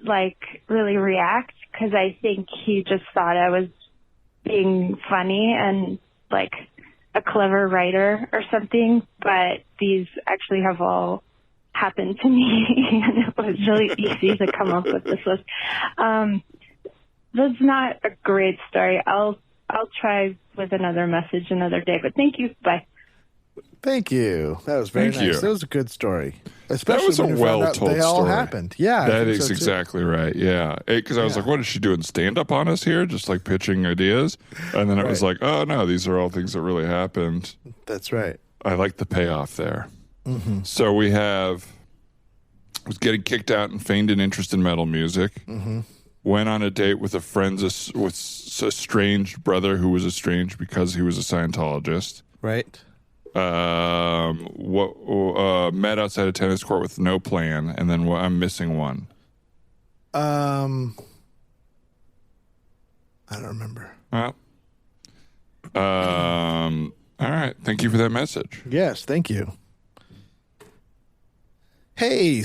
really react because I think he just thought I was being funny and a clever writer or something, but these actually have all happened to me and it was really easy to come up with this list. That's not a great story. I'll try with another message another day, but thank you. Bye. Thank you. That was very nice. That was a good story. Especially that was a when well-told story. They all happened. Yeah. That is exactly right. Yeah. Because I was like, what is she doing? Stand-up on us here? Just like pitching ideas? And then it was like, oh, no, these are all things that really happened. That's right. I like the payoff there. Mm-hmm. So we was getting kicked out and feigned an interest in metal music. Mm-hmm. Went on a date with a friend's estranged brother who was estranged because he was a Scientologist. Right. Met outside a tennis court with no plan, and then I'm missing one. I don't remember. Well, all right. Thank you for that message. Yes, thank you. Hey,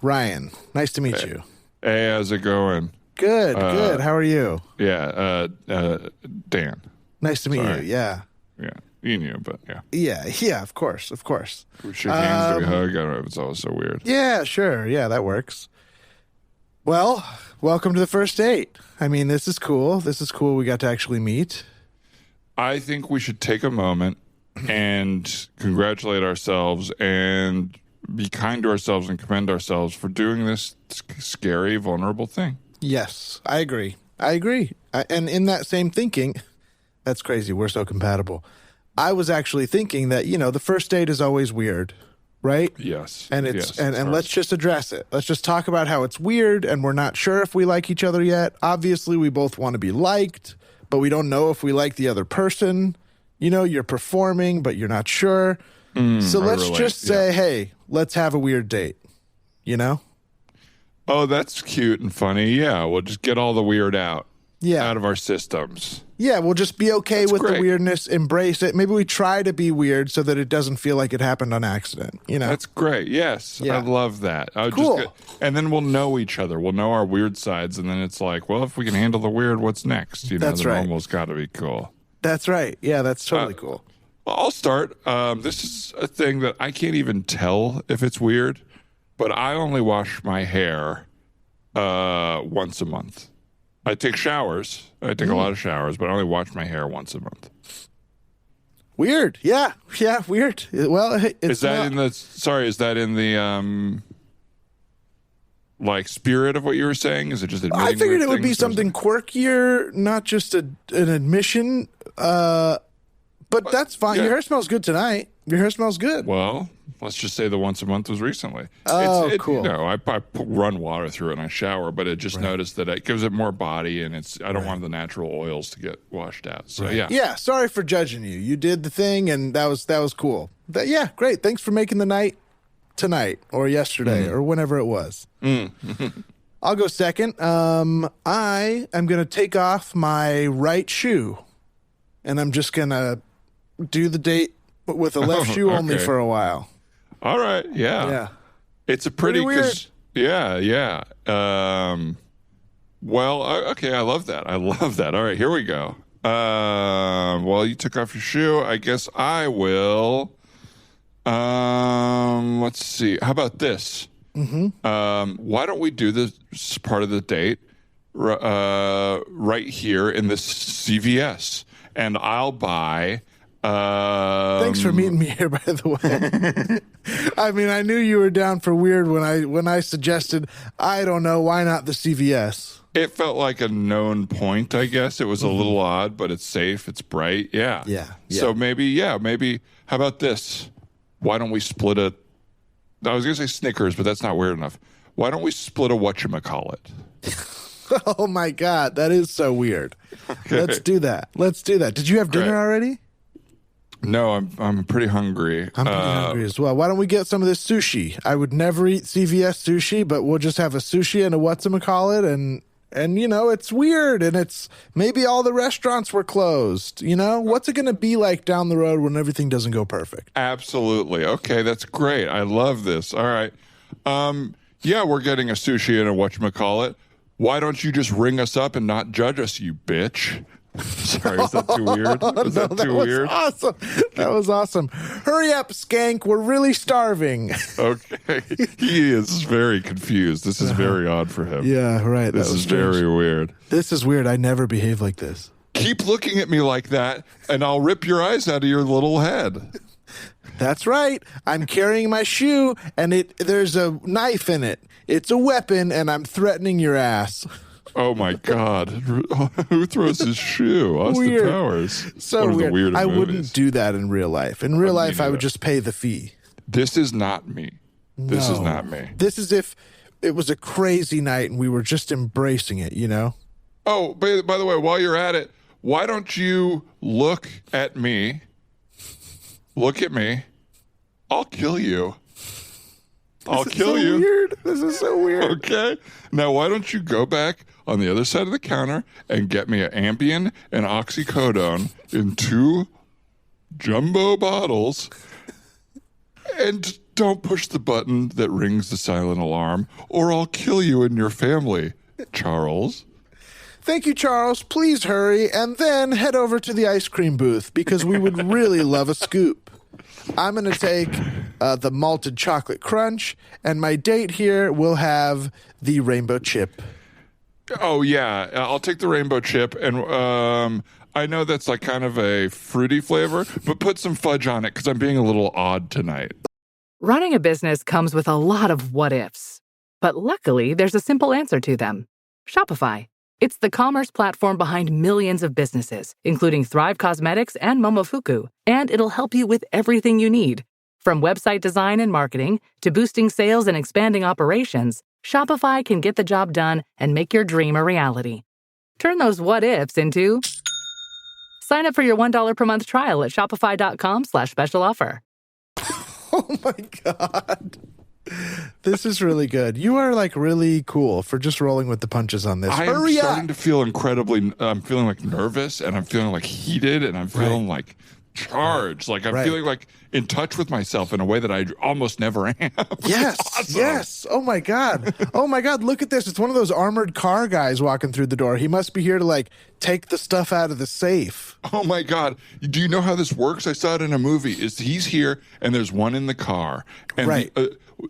Ryan. Nice to meet you. Hey, how's it going? Good. How are you? Yeah, Dan. Nice to meet you. Yeah. Yeah, you knew, but yeah. Yeah, of course. We shake hands, do we hug? I don't know if it's always so weird. Yeah, sure. Yeah, that works. Well, welcome to the first date. I mean, this is cool. We got to actually meet. I think we should take a moment and congratulate ourselves and be kind to ourselves and commend ourselves for doing this scary, vulnerable thing. Yes, I agree. And in that same thinking, that's crazy. We're so compatible. I was actually thinking that, the first date is always weird, right? Yes. And and let's just address it. Let's just talk about how it's weird and we're not sure if we like each other yet. Obviously, we both want to be liked, but we don't know if we like the other person. You're performing, but you're not sure. So let's just say, hey, let's have a weird date, Oh, that's cute and funny. Yeah, we'll just get all the weird out of our systems. Yeah, we'll just be okay with the weirdness, embrace it. Maybe we try to be weird so that it doesn't feel like it happened on accident, That's great. Yes, I love that. Cool. And then we'll know each other. We'll know our weird sides, and then it's like, well, if we can handle the weird, what's next? That's the right. normal's got to be cool. That's right. Yeah, that's totally cool. Well, I'll start. This is a thing that I can't even tell if it's weird, but I only wash my hair once a month. I take showers. I take a lot of showers, but I only wash my hair once a month. Weird. Yeah, weird. Well, is that in the spirit of what you were saying? Is it just admitting? I figured it would be something quirkier, not just an admission. But that's fine. Yeah. Your hair smells good tonight. Your hair smells good. Well, let's just say the once a month was recently. Oh, cool. I run water through it and I shower, but I just noticed that it gives it more body, and I don't want the natural oils to get washed out. So yeah. Sorry for judging you. You did the thing, and that was cool. Great. Thanks for making the night tonight or yesterday or whenever it was. I'll go second. I am going to take off my right shoe, and I'm just going to do the date with the left shoe only for a while. All right. Yeah. Yeah. It's a pretty weird. Yeah. Well, okay. I love that. All right. Here we go. Well, you took off your shoe. I guess I will. Let's see. How about this? Why don't we do this part of the date right here in this CVS? And I'll buy. Thanks for meeting me here, by the way. I mean, I knew you were down for weird when I suggested, I don't know, why not the CVS? It felt like a known point, I guess. It was a little odd, but it's safe. It's bright. Yeah. So maybe, how about this? Why don't we split I was going to say Snickers, but that's not weird enough. Why don't we split a whatchamacallit? Oh, my God. That is so weird. Okay. Let's do that. Did you have dinner already? No, I'm pretty hungry. I'm pretty hungry as well. Why don't we get some of this sushi? I would never eat CVS sushi, but we'll just have a sushi and a whatchamacallit, and it's weird, and it's maybe all the restaurants were closed. What's it going to be like down the road when everything doesn't go perfect? Absolutely. Okay, that's great. I love this. All right. We're getting a sushi and a whatchamacallit. Why don't you just ring us up and not judge us, you bitch? Sorry, is that too weird? Weird? Awesome. That was awesome. Hurry up, skank. We're really starving. Okay. He is very confused. This is very odd for him. Yeah, right. This is very weird. This is weird. I never behave like this. Keep looking at me like that, and I'll rip your eyes out of your little head. That's right. I'm carrying my shoe, and there's a knife in it. It's a weapon, and I'm threatening your ass. Oh my God! Who throws his shoe? Austin Weird. Powers. So weird. I wouldn't do that in real life. In real life, I would just pay the fee. This is not me. This is not me. This is if it was a crazy night and we were just embracing it, you know? Oh, by the way, while you're at it, why don't you look at me? Look at me. I'll kill you. I'll kill you. Weird. This is so weird. Okay. Now, why don't you go back on the other side of the counter and get me an Ambien and oxycodone in 2 jumbo bottles, and don't push the button that rings the silent alarm, or I'll kill you and your family, Charles. Thank you, Charles. Please hurry and then head over to the ice cream booth because we would really love a scoop. I'm going to take the malted chocolate crunch, and my date here will have the rainbow chip. Oh, yeah. I'll take the rainbow chip, and I know that's like kind of a fruity flavor, but put some fudge on it because I'm being a little odd tonight. Running a business comes with a lot of what-ifs, but luckily there's a simple answer to them. Shopify. It's the commerce platform behind millions of businesses, including Thrive Cosmetics and Momofuku, and it'll help you with everything you need. From website design and marketing to boosting sales and expanding operations, Shopify can get the job done and make your dream a reality. Turn those what-ifs into... Sign up for your $1 per month trial at shopify.com/special offer. Oh my God. This is really good. You are like really cool for just rolling with the punches on this. I'm starting to feel I'm feeling like nervous, and I'm feeling like heated, and I'm feeling like charged. Like I'm feeling like in touch with myself in a way that I almost never am. Yes. Awesome. Yes. Oh my God. Oh my God. Look at this. It's one of those armored car guys walking through the door. He must be here to like take the stuff out of the safe. Oh my God. Do you know how this works? I saw it in a movie. He's here and there's one in the car. And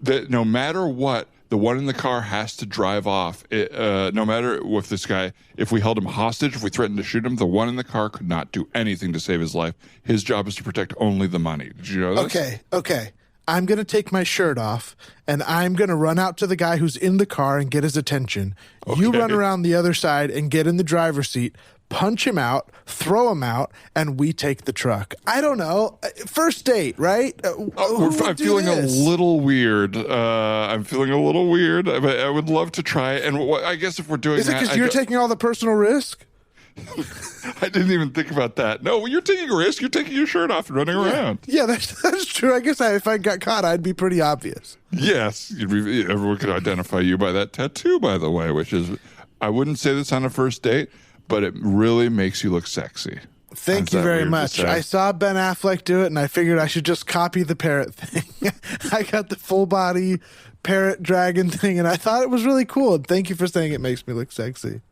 that no matter what, the one in the car has to drive off. No matter if this guy, if we held him hostage, if we threatened to shoot him, the one in the car could not do anything to save his life. His job is to protect only the money. Did you know this? Okay. I'm going to take my shirt off, and I'm going to run out to the guy who's in the car and get his attention. Okay. You run around the other side and get in the driver's seat, punch him out, throw him out, and we take the truck. I don't know. First date, right? I'm feeling a little weird. I'm feeling a little weird. I would love to try it. And I guess if we're doing that... Is it because you're taking all the personal risk? I didn't even think about that. No, you're taking a risk. You're taking your shirt off and running around. Yeah, that's true. I guess if I got caught, I'd be pretty obvious. Yes. Everyone could identify you by that tattoo, by the way, which is, I wouldn't say this on a first date, but it really makes you look sexy. Thank you very much. I saw Ben Affleck do it, and I figured I should just copy the parrot thing. I got the full body parrot dragon thing, and I thought it was really cool. Thank you for saying it makes me look sexy.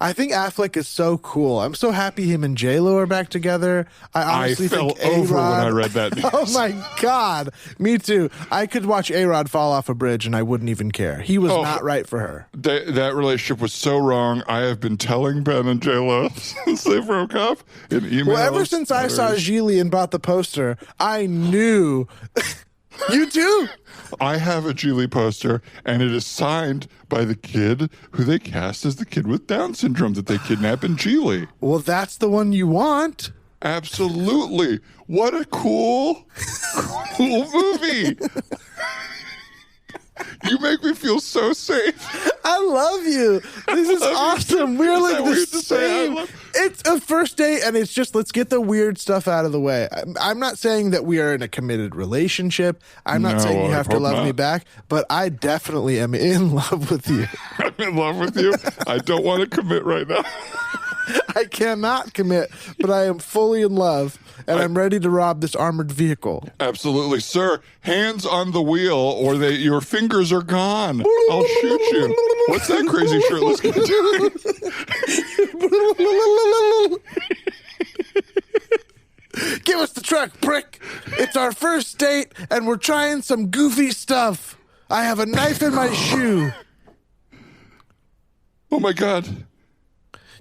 I think Affleck is so cool. I'm so happy him and J-Lo are back together. I fell over when I read that news. Oh my God. Me too. I could watch A-Rod fall off a bridge and I wouldn't even care. He was not right for her. That relationship was so wrong. I have been telling Ben and J-Lo since they broke up in emails. Well, ever since I saw Gigli and bought the poster, I knew... You too? I have a Gigli poster, and it is signed by the kid who they cast as the kid with Down syndrome that they kidnap in Gigli. Well, that's the one you want. Absolutely. What a cool movie. You make me feel so safe. I love you. This is awesome. We're like the same. It's a first date, and it's just, let's get the weird stuff out of the way. I'm not saying that we are in a committed relationship. I'm not saying you have to love me back, but I definitely am in love with you. I'm in love with you. I don't want to commit right now. I cannot commit, but I am fully in love, and I'm ready to rob this armored vehicle. Absolutely. Sir, hands on the wheel, or your fingers are gone. I'll shoot you. What's that crazy shirtless guy doing? Give us the truck, prick. It's our first date, and we're trying some goofy stuff. I have a knife in my shoe. Oh, my God.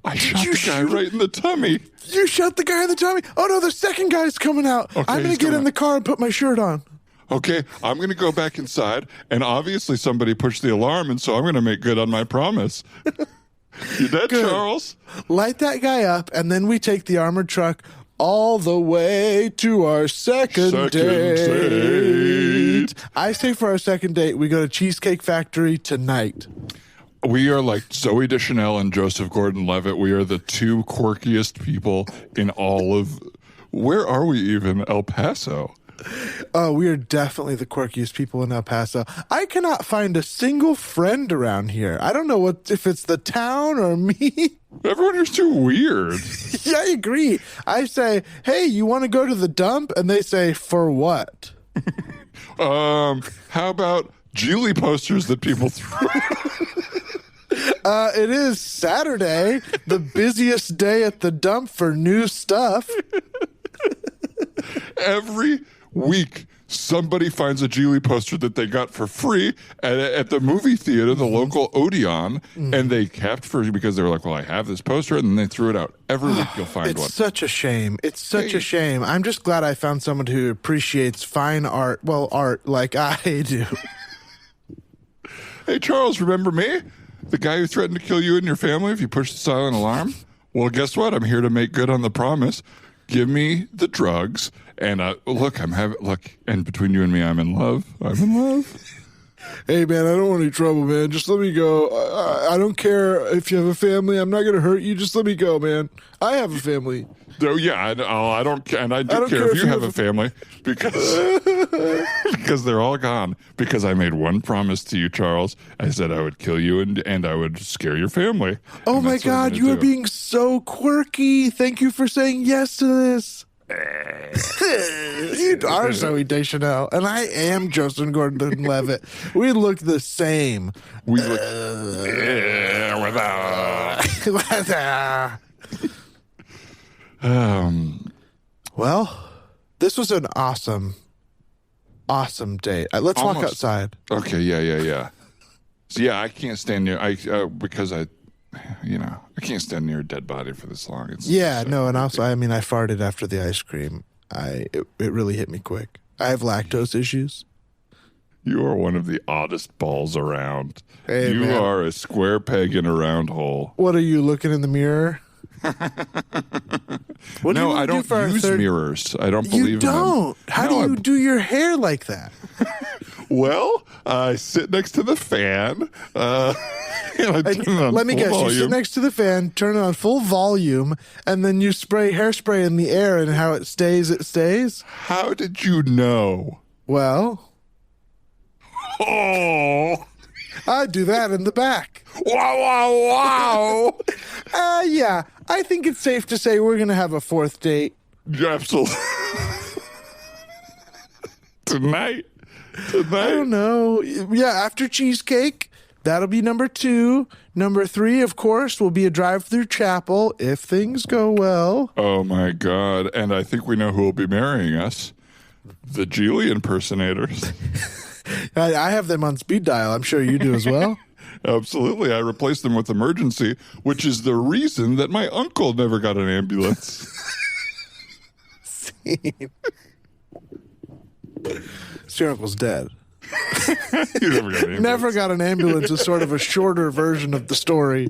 I shot the guy right in the tummy. You shot the guy in the tummy? Oh, no, the second guy's coming out. Okay, I'm going to get in the car and put my shirt on. Okay, I'm going to go back inside, and obviously somebody pushed the alarm, and so I'm going to make good on my promise. You dead, Good. Charles? Light that guy up, and then we take the armored truck all the way to our second date. I say for our second date, we go to Cheesecake Factory tonight. We are like Zooey Deschanel and Joseph Gordon-Levitt. We are the two quirkiest people in all of... Where are we even? El Paso. Oh, we are definitely the quirkiest people in El Paso. I cannot find a single friend around here. I don't know if it's the town or me. Everyone here's too weird. Yeah, I agree. I say, hey, you want to go to the dump? And they say, for what? How about Geely posters that people throw? It is Saturday, the busiest day at the dump for new stuff. Every week, somebody finds a Geely poster that they got for free at the movie theater, the local Odeon, and they kept for because they were like, well, I have this poster, and then they threw it out. Every week you'll find one. It's such a shame. It's such a shame. I'm just glad I found someone who appreciates fine art, well, art like I do. Hey, Charles, remember me? The guy who threatened to kill you and your family if you push the silent alarm? Well, guess what? I'm here to make good on the promise. Give me the drugs. And look, and between you and me, I'm in love. I'm in love. Hey, man, I don't want any trouble, man. Just let me go. I don't care if you have a family. I'm not going to hurt you. Just let me go, man. I have a family. Oh, yeah, I don't care. And I don't care if you have a family because they're all gone. Because I made one promise to you, Charles. I said I would kill you and I would scare your family. Oh, my God, you are being so quirky. Thank you for saying yes to this. You are Zooey Deschanel, and I am Joseph Gordon-Levitt. We look the same. We look... Well, this was an awesome date. Let's walk outside. Okay, yeah. So, yeah, I can't stand near... because I can't stand near a dead body for this long. And also, I farted after the ice cream. It really hit me quick. I have lactose issues. You are one of the oddest balls around. Hey, you man. are a square peg in a round hole. What are you, looking in the mirror? No, I don't use mirrors. I don't believe in them. You don't? How do you do your hair like that? Well, I sit next to the fan. Let me guess. Volume. You sit next to the fan, turn it on full volume, and then you spray hairspray in the air, and how it stays, it stays? How did you know? Well... Oh... I do that in the back. Wow. Yeah, I think it's safe to say we're going to have a fourth date. Absolutely. Tonight. I don't know. Yeah, after cheesecake, that'll be number 2. Number 3, of course, will be a drive-through chapel if things go well. Oh, my God. And I think we know who will be marrying us. The Geely impersonators. I have them on speed dial. I'm sure you do as well. Absolutely. I replaced them with emergency, which is the reason that my uncle never got an ambulance. Your uncle's dead. He never got an ambulance. Never got an ambulance is sort of a shorter version of the story.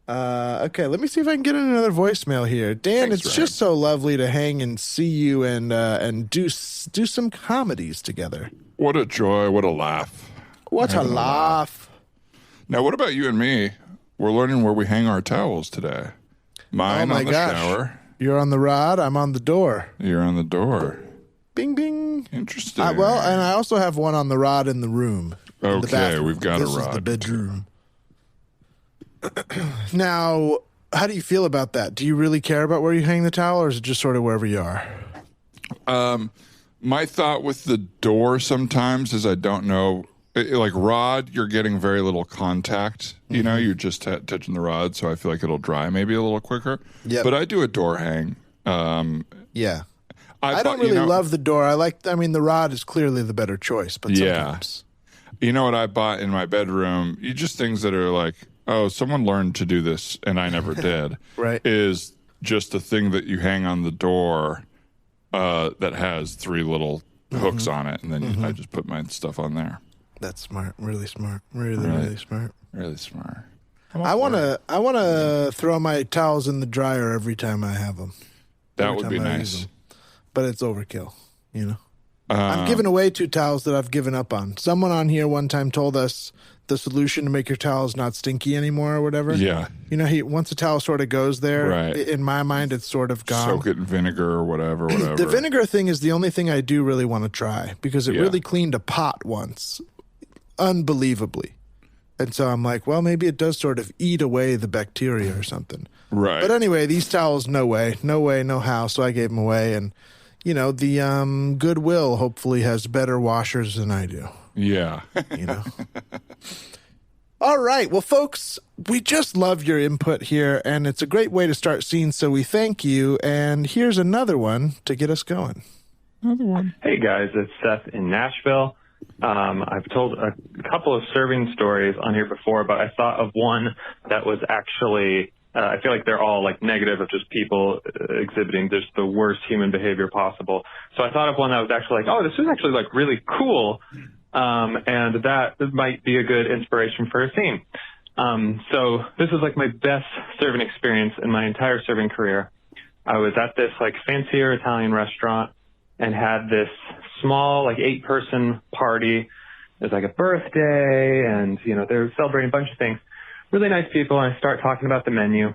Okay, let me see if I can get in another voicemail here. Dan, Thanks, it's just so lovely to hang and see you and do some comedies together. What a joy. What a laugh. What a laugh. Now, what about you and me? We're learning where we hang our towels today. Mine on the shower. You're on the rod. I'm on the door. You're on the door. Bing, bing. Interesting. And I also have one on the rod in the room. Okay, we've got this a rod. Is the bedroom. Now, how do you feel about that? Do you really care about where you hang the towel, or is it just sort of wherever you are? My thought with the door sometimes is I don't know. Like rod, you're getting very little contact. You know, you're just touching the rod, so I feel like it'll dry maybe a little quicker. Yep. But I do a door hang. Yeah. I don't really love the door. The rod is clearly the better choice, but sometimes. You know what I bought in my bedroom? You just things that are like, oh, someone learned to do this and I never did. Right. Is just a thing that you hang on the door that has 3 little hooks on it, and then I just put my stuff on there. That's smart. Really smart. Really smart. Really smart. I want to throw my towels in the dryer every time I have them. That would be nice. But it's overkill, you know. I'm giving away 2 towels that I've given up on. Someone on here one time told us the solution to make your towels not stinky anymore or whatever. Yeah. You know, once a towel sort of goes there, in my mind, it's sort of gone. Soak it in vinegar or whatever. The vinegar thing is the only thing I do really want to try because it really cleaned a pot once, unbelievably. And so I'm like, well, maybe it does sort of eat away the bacteria or something. Right. But anyway, these towels, no way, no how. So I gave them away. And, you know, the Goodwill hopefully has better washers than I do. Yeah. You know. All right. Well, folks, we just love your input here, and it's a great way to start scenes, so we thank you. And here's another one to get us going. Another one. Hey, guys. It's Seth in Nashville. I've told a couple of serving stories on here before, but I thought of one that was actually I feel like they're all like negative of just people exhibiting just the worst human behavior possible. So I thought of one that was actually like, oh, this is actually like really cool. And that might be a good inspiration for a scene. So this is like my best serving experience in my entire serving career. I was at this like fancier Italian restaurant and had this small like 8-person party. It was like a birthday and, you know, they were celebrating a bunch of things. Really nice people, and I start talking about the menu.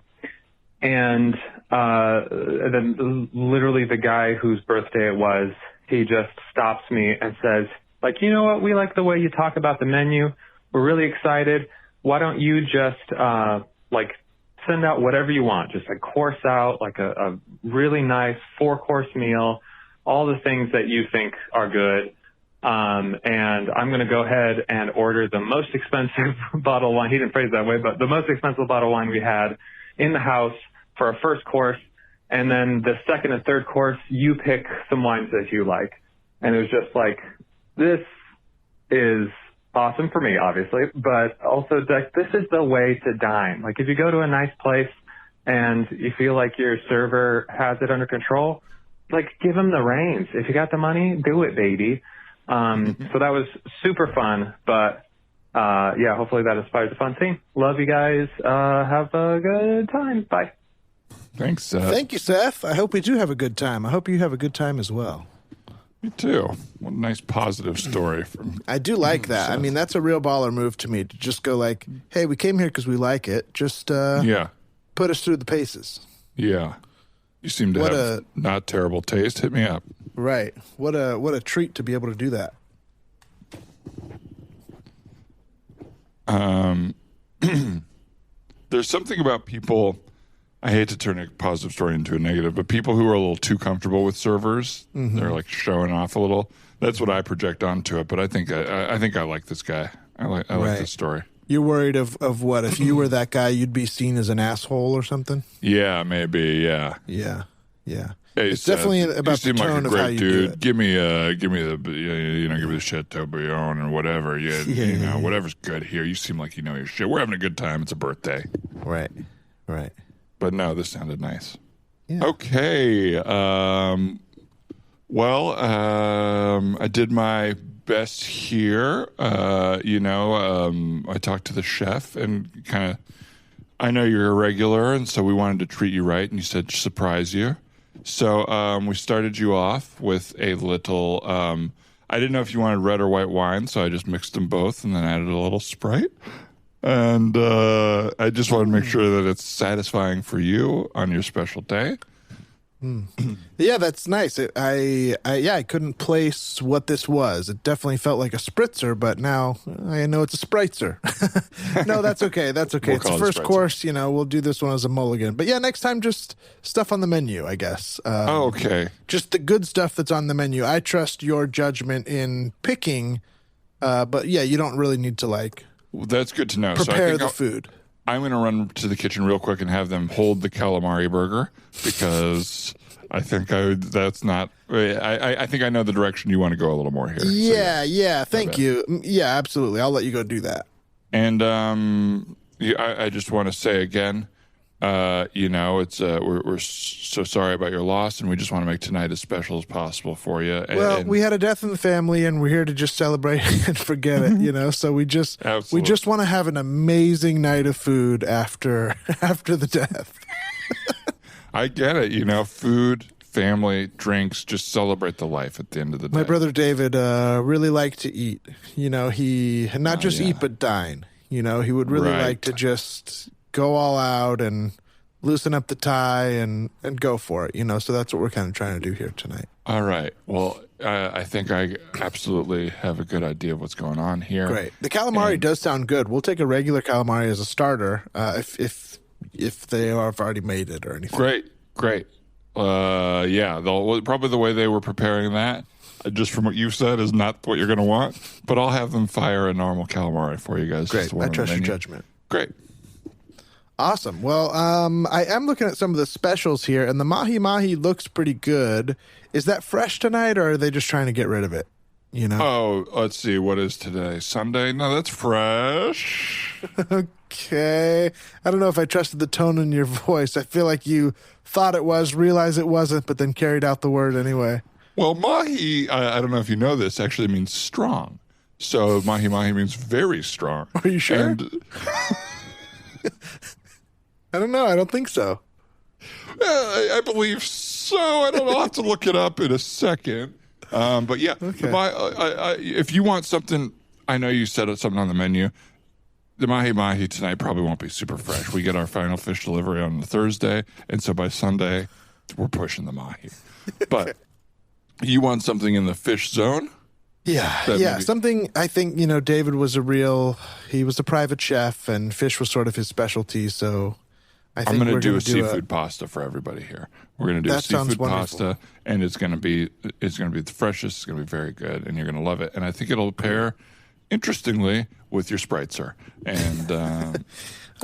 And then literally the guy whose birthday it was, he just stops me and says, like, you know what, we like the way you talk about the menu. We're really excited. Why don't you just like send out whatever you want, just like course out like a really nice 4-course meal, all the things that you think are good. And I'm going to go ahead and order the most expensive bottle of wine. He didn't phrase it that way, but the most expensive bottle of wine we had in the house for a first course. And then the second and third course, you pick some wines that you like. And it was just like, this is awesome for me, obviously, but also this is the way to dine. Like if you go to a nice place and you feel like your server has it under control, like give them the reins. If you got the money, do it, baby. So that was super fun, but yeah, hopefully that inspires a fun scene. Love you guys. Have a good time. Bye. Thanks, Seth. Thank you, Seth. I hope we do have a good time. I hope you have a good time as well. Me too. What a nice positive story. I do like that. Seth. I mean, that's a real baller move to me, to just go like, hey, we came here because we like it. Just put us through the paces. Yeah. You seem to have not terrible taste. Hit me up. Right. What a treat to be able to do that. There's something about people, I hate to turn a positive story into a negative, but people who are a little too comfortable with servers, they're like showing off a little. That's what I project onto it, but I think I like this guy. I like this story. You're worried of what? If you were that guy, you'd be seen as an asshole or something? Yeah, maybe, yeah. Yeah. Hey, it's definitely about the tone of how you do it. Give me the Chateaubriand or whatever. Whatever's good here. You seem like you know your shit. We're having a good time. It's a birthday. Right. But no, this sounded nice. Yeah. Okay. I did my best here. I talked to the chef and kind of, I know you're a regular, and so we wanted to treat you right, and you said surprise you. So we started you off with a little, I didn't know if you wanted red or white wine, so I just mixed them both and then added a little Sprite. And I just want to make sure that it's satisfying for you on your special day. Yeah, that's nice. I couldn't place what this was. It definitely felt like a spritzer, but now I know it's a spritzer. No, that's okay. That's okay. It's the first course. We'll do this one as a mulligan. But yeah, next time, just stuff on the menu, I guess. Okay. Just the good stuff that's on the menu. I trust your judgment in picking, but yeah, you don't really need to Well, that's good to know. Prepare the food. I'm going to run to the kitchen real quick and have them hold the calamari burger because I think that's not. I think I know the direction you want to go a little more here. Yeah. Thank you. Yeah, absolutely. I'll let you go do that. And I just want to say again, it's we're so sorry about your loss, and we just want to make tonight as special as possible for you. We had a death in the family, and we're here to just celebrate and forget it. So we just want to have an amazing night of food after the death. I get it. Food, family, drinks, just celebrate the life at the end of the day. My brother David really liked to eat. He not just eat, but dine. He would really like to just go all out and loosen up the tie and go for it. So that's what we're kind of trying to do here tonight. All right. Well, I think I absolutely have a good idea of what's going on here. Great. The calamari does sound good. We'll take a regular calamari as a starter if they have already made it or anything. Great. Probably the way they were preparing that, just from what you've said, is not what you're going to want. But I'll have them fire a normal calamari for you guys. Great. I trust your judgment. Great. Awesome. Well, I am looking at some of the specials here, and the mahi-mahi looks pretty good. Is that fresh tonight, or are they just trying to get rid of it? Oh, let's see. What is today? Sunday? No, that's fresh. Okay. I don't know if I trusted the tone in your voice. I feel like you thought it was, realized it wasn't, but then carried out the word anyway. Well, mahi, I don't know if you know this, actually means strong. So mahi-mahi means very strong. Are you sure? I don't know. I don't think so. I believe so. I don't know. I'll have to look it up in a second. But yeah, okay. If you want something, I know you said something on the menu. The mahi-mahi tonight probably won't be super fresh. We get our final fish delivery on Thursday, and so by Sunday, we're pushing the mahi. But you want something in the fish zone? Yeah. Something, I think, David was he was a private chef, and fish was sort of his specialty, so I think I'm going to do a seafood pasta for everybody here. We're going to do a seafood pasta, and it's going to be the freshest. It's going to be very good, and you're going to love it. And I think it'll pair, interestingly, with your Spritzer. And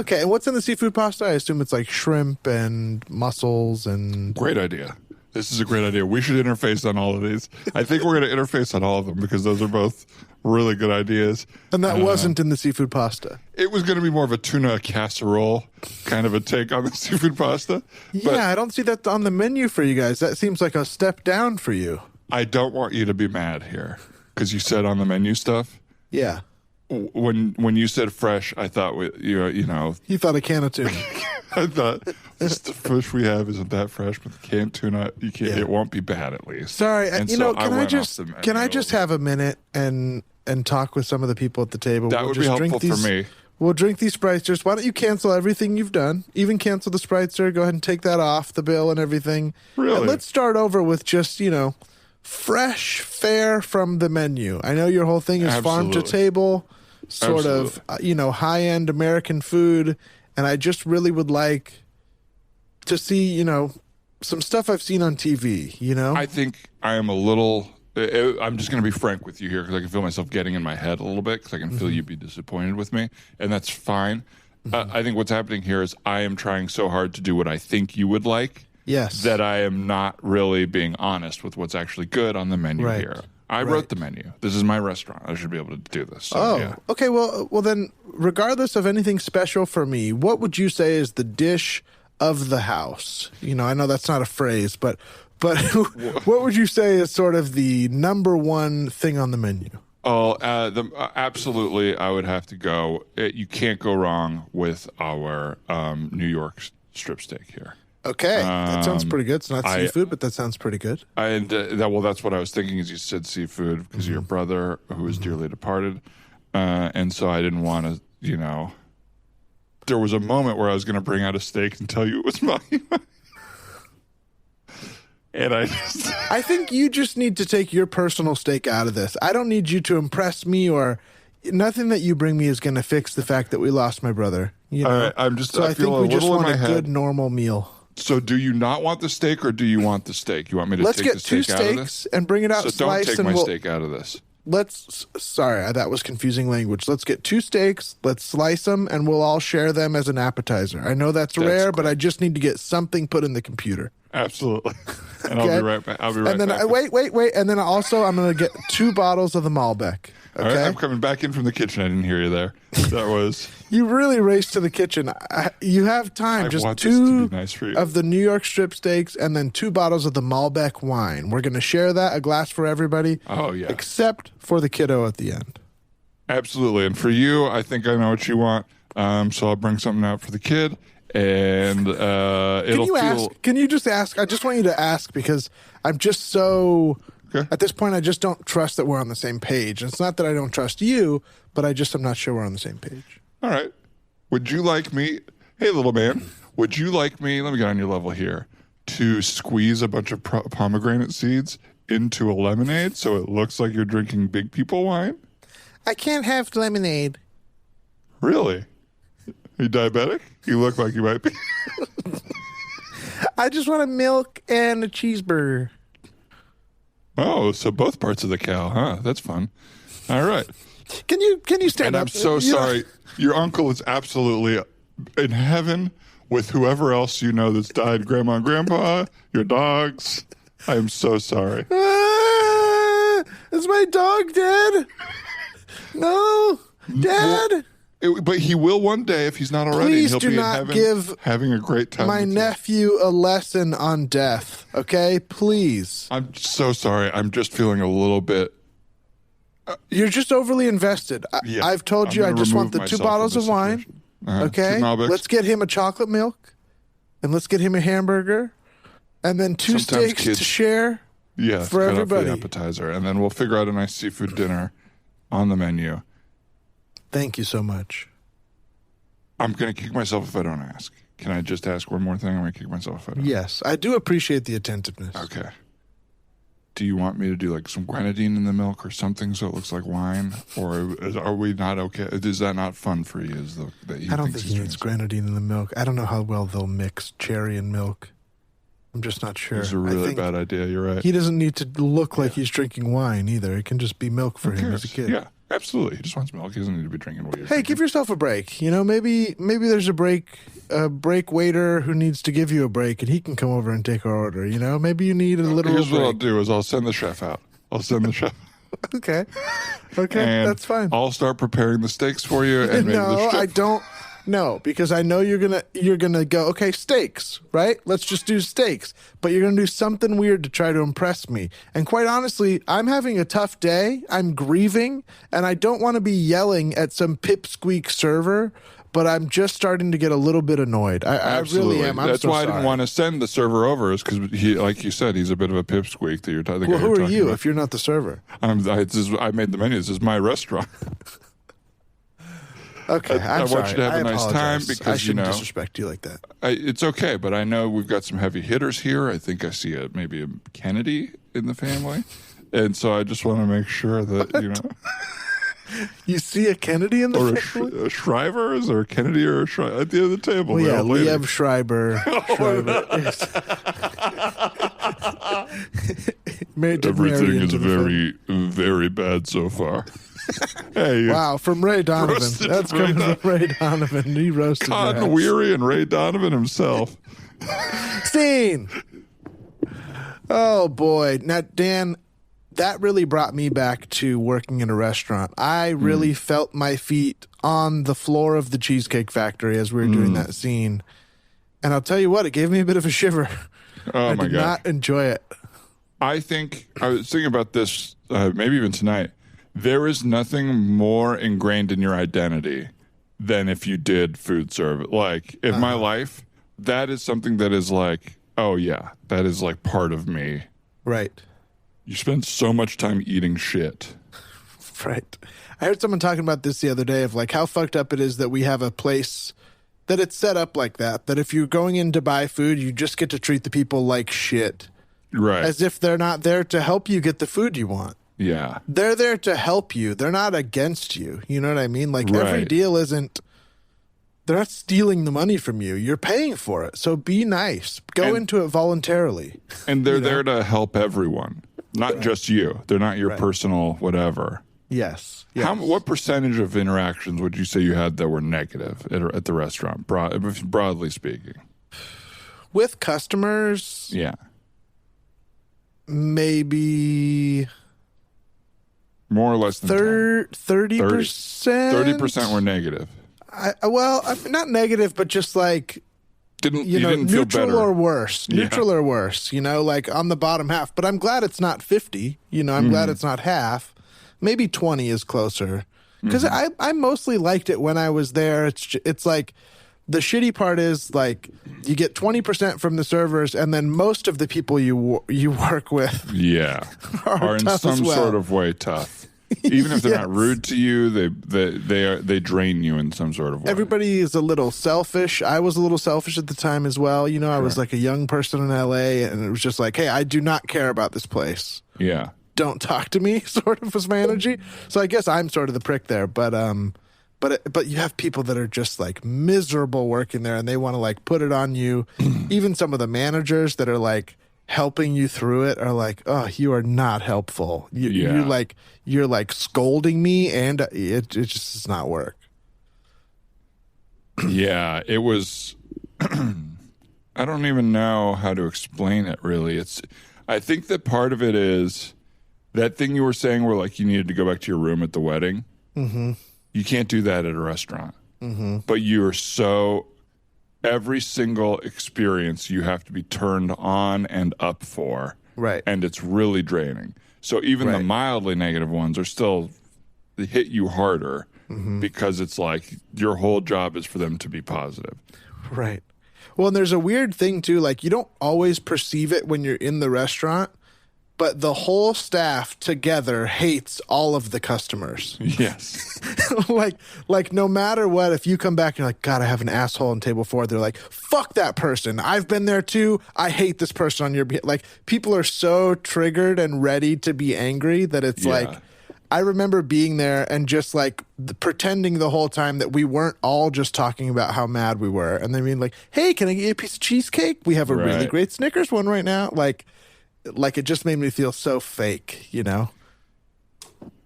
okay, and what's in the seafood pasta? I assume it's like shrimp and mussels and... Great idea. This is a great idea. We should interface on all of these. I think we're going to interface on all of them because those are both really good ideas. And that wasn't in the seafood pasta. It was going to be more of a tuna casserole kind of a take on the seafood pasta. Yeah, I don't see that on the menu for you guys. That seems like a step down for you. I don't want you to be mad here because you said on the menu stuff. Yeah. When you said fresh, I thought you thought a can of tuna. I thought the fish we have isn't that fresh, but the canned tuna, you can't. It won't be bad at least. Sorry, can I just have a minute and talk with some of the people at the table? That would be helpful for me. We'll drink these Spritzers. Why don't you cancel everything you've done? Even cancel the Spritzer. Go ahead and take that off the bill and everything. Really? And let's start over with just fresh fare from the menu. I know your whole thing is farm to table, sort of high-end American food, and I just really would like to see some stuff I've seen on TV. I think I am a little. I'm just going to be frank with you here because I can feel myself getting in my head a little bit because I can feel you'd be disappointed with me, and that's fine. I think what's happening here is I am trying so hard to do what I think you would like. Yes. That I am not really being honest with what's actually good on the menu here. I wrote the menu. This is my restaurant. I should be able to do this. So, okay. Well, then, regardless of anything special for me, what would you say is the dish of the house? I know that's not a phrase, but what would you say is sort of the number one thing on the menu? Oh, absolutely. I would have to go. You can't go wrong with our New York strip steak here. Okay, that sounds pretty good. It's not seafood, but that sounds pretty good. And that's what I was thinking as you said seafood because of your brother who is dearly departed. And so I didn't want to, there was a moment where I was going to bring out a steak and tell you it was mine. And I think you just need to take your personal steak out of this. I don't need you to impress me or nothing that you bring me is going to fix the fact that we lost my brother. All right, I think we just want a good normal meal. So do you not want the steak or do you want the steak? You want me to take the steak out of this? Let's get 2 steaks and bring it out sliced. So don't take my steak out of this. Sorry, that was confusing language. Let's get 2 steaks, let's slice them, and we'll all share them as an appetizer. I know that's rare, but I just need to get something put in the computer. Absolutely. And I'll be right back. And then wait. And then also I'm going to get 2 bottles of the Malbec. Okay. All right, I'm coming back in from the kitchen. I didn't hear you there. That was. You really raced to the kitchen. You have time. Just 2 of the New York strip steaks and then 2 bottles of the Malbec wine. We're going to share that, a glass for everybody. Oh, yeah. Except for the kiddo at the end. Absolutely. And for you, I think I know what you want. So I'll bring something out for the kid. And Can you just ask? I just want you to ask because I'm just so... Okay. At this point, I just don't trust that we're on the same page. It's not that I don't trust you, but I'm not sure we're on the same page. All right. Would you like me, hey, little man, would you like me, let me get on your level here, to squeeze a bunch of pomegranate seeds into a lemonade so it looks like you're drinking big people wine? I can't have lemonade. Really? Are you diabetic? You look like you might be. I just want a milk and a cheeseburger. Oh, so both parts of the cow, huh? That's fun. All right. Can you stand and up? I'm so sorry. Your uncle is absolutely in heaven with whoever else you know that's died. Grandma and grandpa, your dogs. I am so sorry. Is my dog dead? No. Dad? But he will one day if he's not already. Please he'll do be not in heaven give having a great time. My nephew a lesson on death, okay? Please. I'm so sorry. I'm just feeling a little bit. You're just overly invested. Yeah, I've told you I just want the 2 bottles of wine. Okay? Let's get him a chocolate milk, and let's get him a hamburger, and then 2 steaks to share for everybody. For the appetizer, and then we'll figure out a nice seafood dinner on the menu. Thank you so much. I'm going to kick myself if I don't ask. Can I just ask one more thing? I'm going to kick myself if I don't. Yes, I do appreciate the attentiveness. Okay. Do you want me to do like some grenadine in the milk or something so it looks like wine? Or are we not okay? Is that not fun for you? I don't think he needs grenadine in the milk. I don't know how well they'll mix cherry and milk. I'm just not sure. It's a really bad idea. You're right. He doesn't need to look like he's drinking wine either. It can just be milk for him as a kid. Yeah. Absolutely. He just wants milk. He doesn't need to be drinking what you're drinking. Give yourself a break. You know, maybe there's a break waiter who needs to give you a break and he can come over and take our order. You know, maybe you need a little Here's break. What I'll do is I'll send the chef out. Okay, and that's fine. I'll start preparing the steaks for you. And no, I don't. No, because I know you're gonna go, okay, steaks, right? Let's just do steaks. But you're gonna do something weird to try to impress me. And quite honestly, I'm having a tough day. I'm grieving, and I don't want to be yelling at some pipsqueak server. But I'm just starting to get a little bit annoyed. I really am. That's why I didn't want to send the server over, is because he, like you said, he's a bit of a pipsqueak that you're talking. Well, who are you about. if you're not the server? I made the menu. This is my restaurant. Okay, I want you to have a nice time because I shouldn't disrespect you like that. It's okay, but I know we've got some heavy hitters here. I think I see maybe a Kennedy in the family, and so I just want to make sure that you know. You see a Kennedy in the family? Or a Shriver? Is there a Kennedy or a Shriver at the end of the table? Well, yeah, Liev Schreiber. Everything is very, very bad so far. Hey, wow, from Ray Donovan. That's coming from Ray Donovan. He roasted Cotton Weary and Ray Donovan himself. Scene. Oh, boy. Now, Dan, that really brought me back to working in a restaurant. I really felt my feet on the floor of the Cheesecake Factory as we were doing that scene. And I'll tell you what, it gave me a bit of a shiver. Oh, I did not enjoy it. I think, I was thinking about this maybe even tonight. There is nothing more ingrained in your identity than if you did food service. Like, in my life, that is something that is like, oh, yeah, that is like part of me. Right. You spend so much time eating shit. Right. I heard someone talking about this the other day of like how fucked up it is that we have a place that it's set up like that if you're going in to buy food, you just get to treat the people like shit. Right. As if they're not there to help you get the food you want. Yeah. They're there to help you. They're not against you. You know what I mean? Like every deal isn't, they're not stealing the money from you. You're paying for it. So be nice. Go into it voluntarily. And they're there to help everyone, not just you. They're not your personal whatever. Yes. What percentage of interactions would you say you had that were negative at the restaurant, broadly speaking? With customers, Yeah. maybe More or less than 30%. 30% were negative. Not negative, but just like, Didn't neutral feel better. or worse. Yeah. Neutral or worse, like on the bottom half. But I'm glad it's not 50. I'm glad it's not half. Maybe 20 is closer. Because I mostly liked it when I was there. It's like, the shitty part is like you get 20% from the servers, and then most of the people you work with, are in some sort of way tough. Even if they're not rude to you, they drain you in some sort of way. Everybody is a little selfish. I was a little selfish at the time as well. I was like a young person in LA, and it was just like, hey, I do not care about this place. Yeah. Don't talk to me, sort of was my energy. So I guess I'm sort of the prick there, but you have people that are just like miserable working there, and they want to like put it on you. Even some of the managers that are like helping you through it are like, oh, you are not helpful. You're like scolding me, and it just does not work. Yeah, it was. I don't even know how to explain it. Really, I think that part of it is that thing you were saying, where like you needed to go back to your room at the wedding. Mm-hmm. You can't do that at a restaurant. Mm-hmm. But every single experience you have to be turned on and up for. Right. And it's really draining. So even the mildly negative ones are still, they hit you harder because it's like your whole job is for them to be positive. Right. Well, and there's a weird thing too, like you don't always perceive it when you're in the restaurant, but the whole staff together hates all of the customers. Yes. like no matter what, if you come back and you're like, God, I have an asshole on table 4, they're like, fuck that person. I've been there too. I hate this person on your behalf. Like, people are so triggered and ready to be angry that it's like, I remember being there and just like pretending the whole time that we weren't all just talking about how mad we were. And they mean like, hey, can I get you a piece of cheesecake? We have a really great Snickers one right now. Like it just made me feel so fake,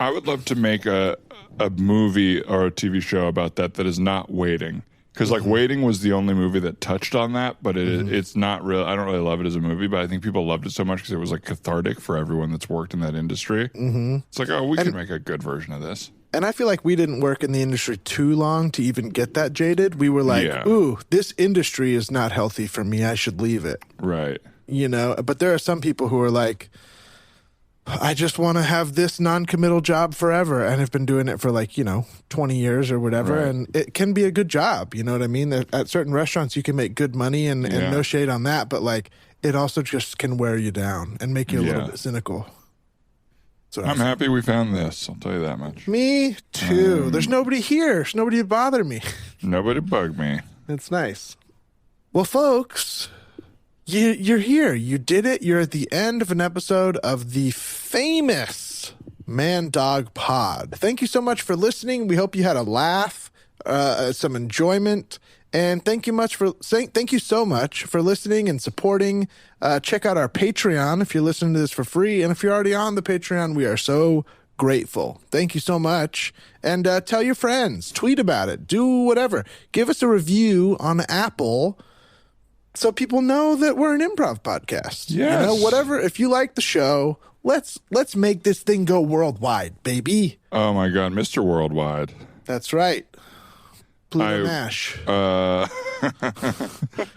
I would love to make a movie or a TV show about that is not Waiting. Because like Waiting was the only movie that touched on that, but it's not real. I don't really love it as a movie, but I think people loved it so much because it was like cathartic for everyone that's worked in that industry. Mm-hmm. It's like, we can make a good version of this. And I feel like we didn't work in the industry too long to even get that jaded. We were like, ooh, this industry is not healthy for me. I should leave it. Right. But there are some people who are like, I just want to have this non-committal job forever, and have been doing it for 20 years or whatever. Right. And it can be a good job. You know what I mean? At certain restaurants, you can make good money and no shade on that. But like, it also just can wear you down and make you a little bit cynical. So I'm happy we found this. I'll tell you that much. Me too. There's nobody here. There's nobody to bother me. Nobody bug me. It's nice. Well, folks, you're here. You did it. You're at the end of an episode of the famous Man Dog Pod. Thank you so much for listening. We hope you had a laugh, some enjoyment, and thank you so much for listening and supporting. Check out our Patreon if you're listening to this for free, and if you're already on the Patreon, we are so grateful. Thank you so much. And tell your friends, tweet about it, do whatever. Give us a review on Apple so people know that we're an improv podcast. Yes. Whatever. If you like the show, let's make this thing go worldwide, baby. Oh my God, Mr. Worldwide. That's right. Pluto Nash.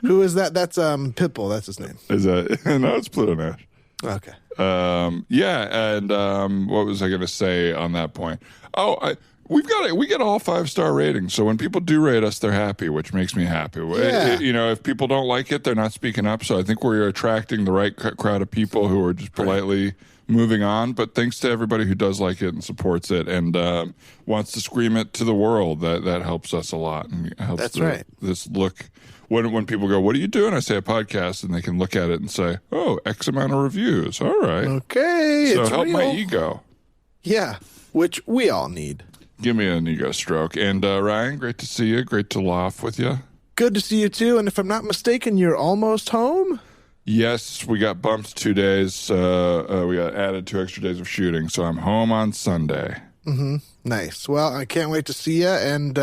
Who is that? That's Pitbull. That's his name. Is that? No, it's Pluto Nash. Okay. And what was I going to say on that point? We get all 5-star ratings. So when people do rate us, they're happy, which makes me happy. Yeah. If people don't like it, they're not speaking up. So I think we're attracting the right crowd of people who are just politely moving on. But thanks to everybody who does like it and supports it and wants to scream it to the world. That helps us a lot and helps this look. When people go, what are you doing? I say a podcast, and they can look at it and say, oh, X amount of reviews. All right. Okay. So it's help real. my ego. Yeah, which we all need. Give me an ego stroke. And Ryan, great to see you. Great to laugh with you. Good to see you too. And if I'm not mistaken, you're almost home? Yes, we got bumped 2 days. We got added 2 extra days of shooting. So I'm home on Sunday. Mm-hmm. Nice. Well, I can't wait to see you and,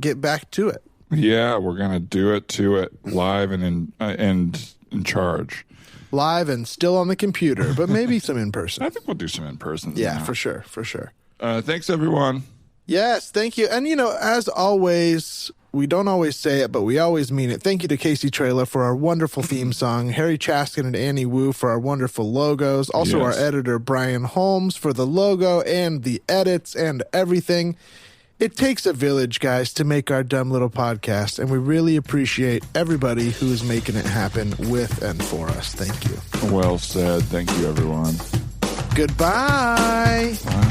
get back to it. Yeah, we're gonna do it to it live and in charge. Live and still on the computer, but maybe some in person. I think we'll do some in person. Yeah, for sure. Thanks, everyone. Yes, thank you. And, as always, we don't always say it, but we always mean it. Thank you to Casey Trela for our wonderful theme song, Harry Chaskin and Annie Wu for our wonderful logos, also our editor, Brian Holmes, for the logo and the edits and everything. It takes a village, guys, to make our dumb little podcast, and we really appreciate everybody who is making it happen with and for us. Thank you. Well said. Thank you, everyone. Goodbye. Bye.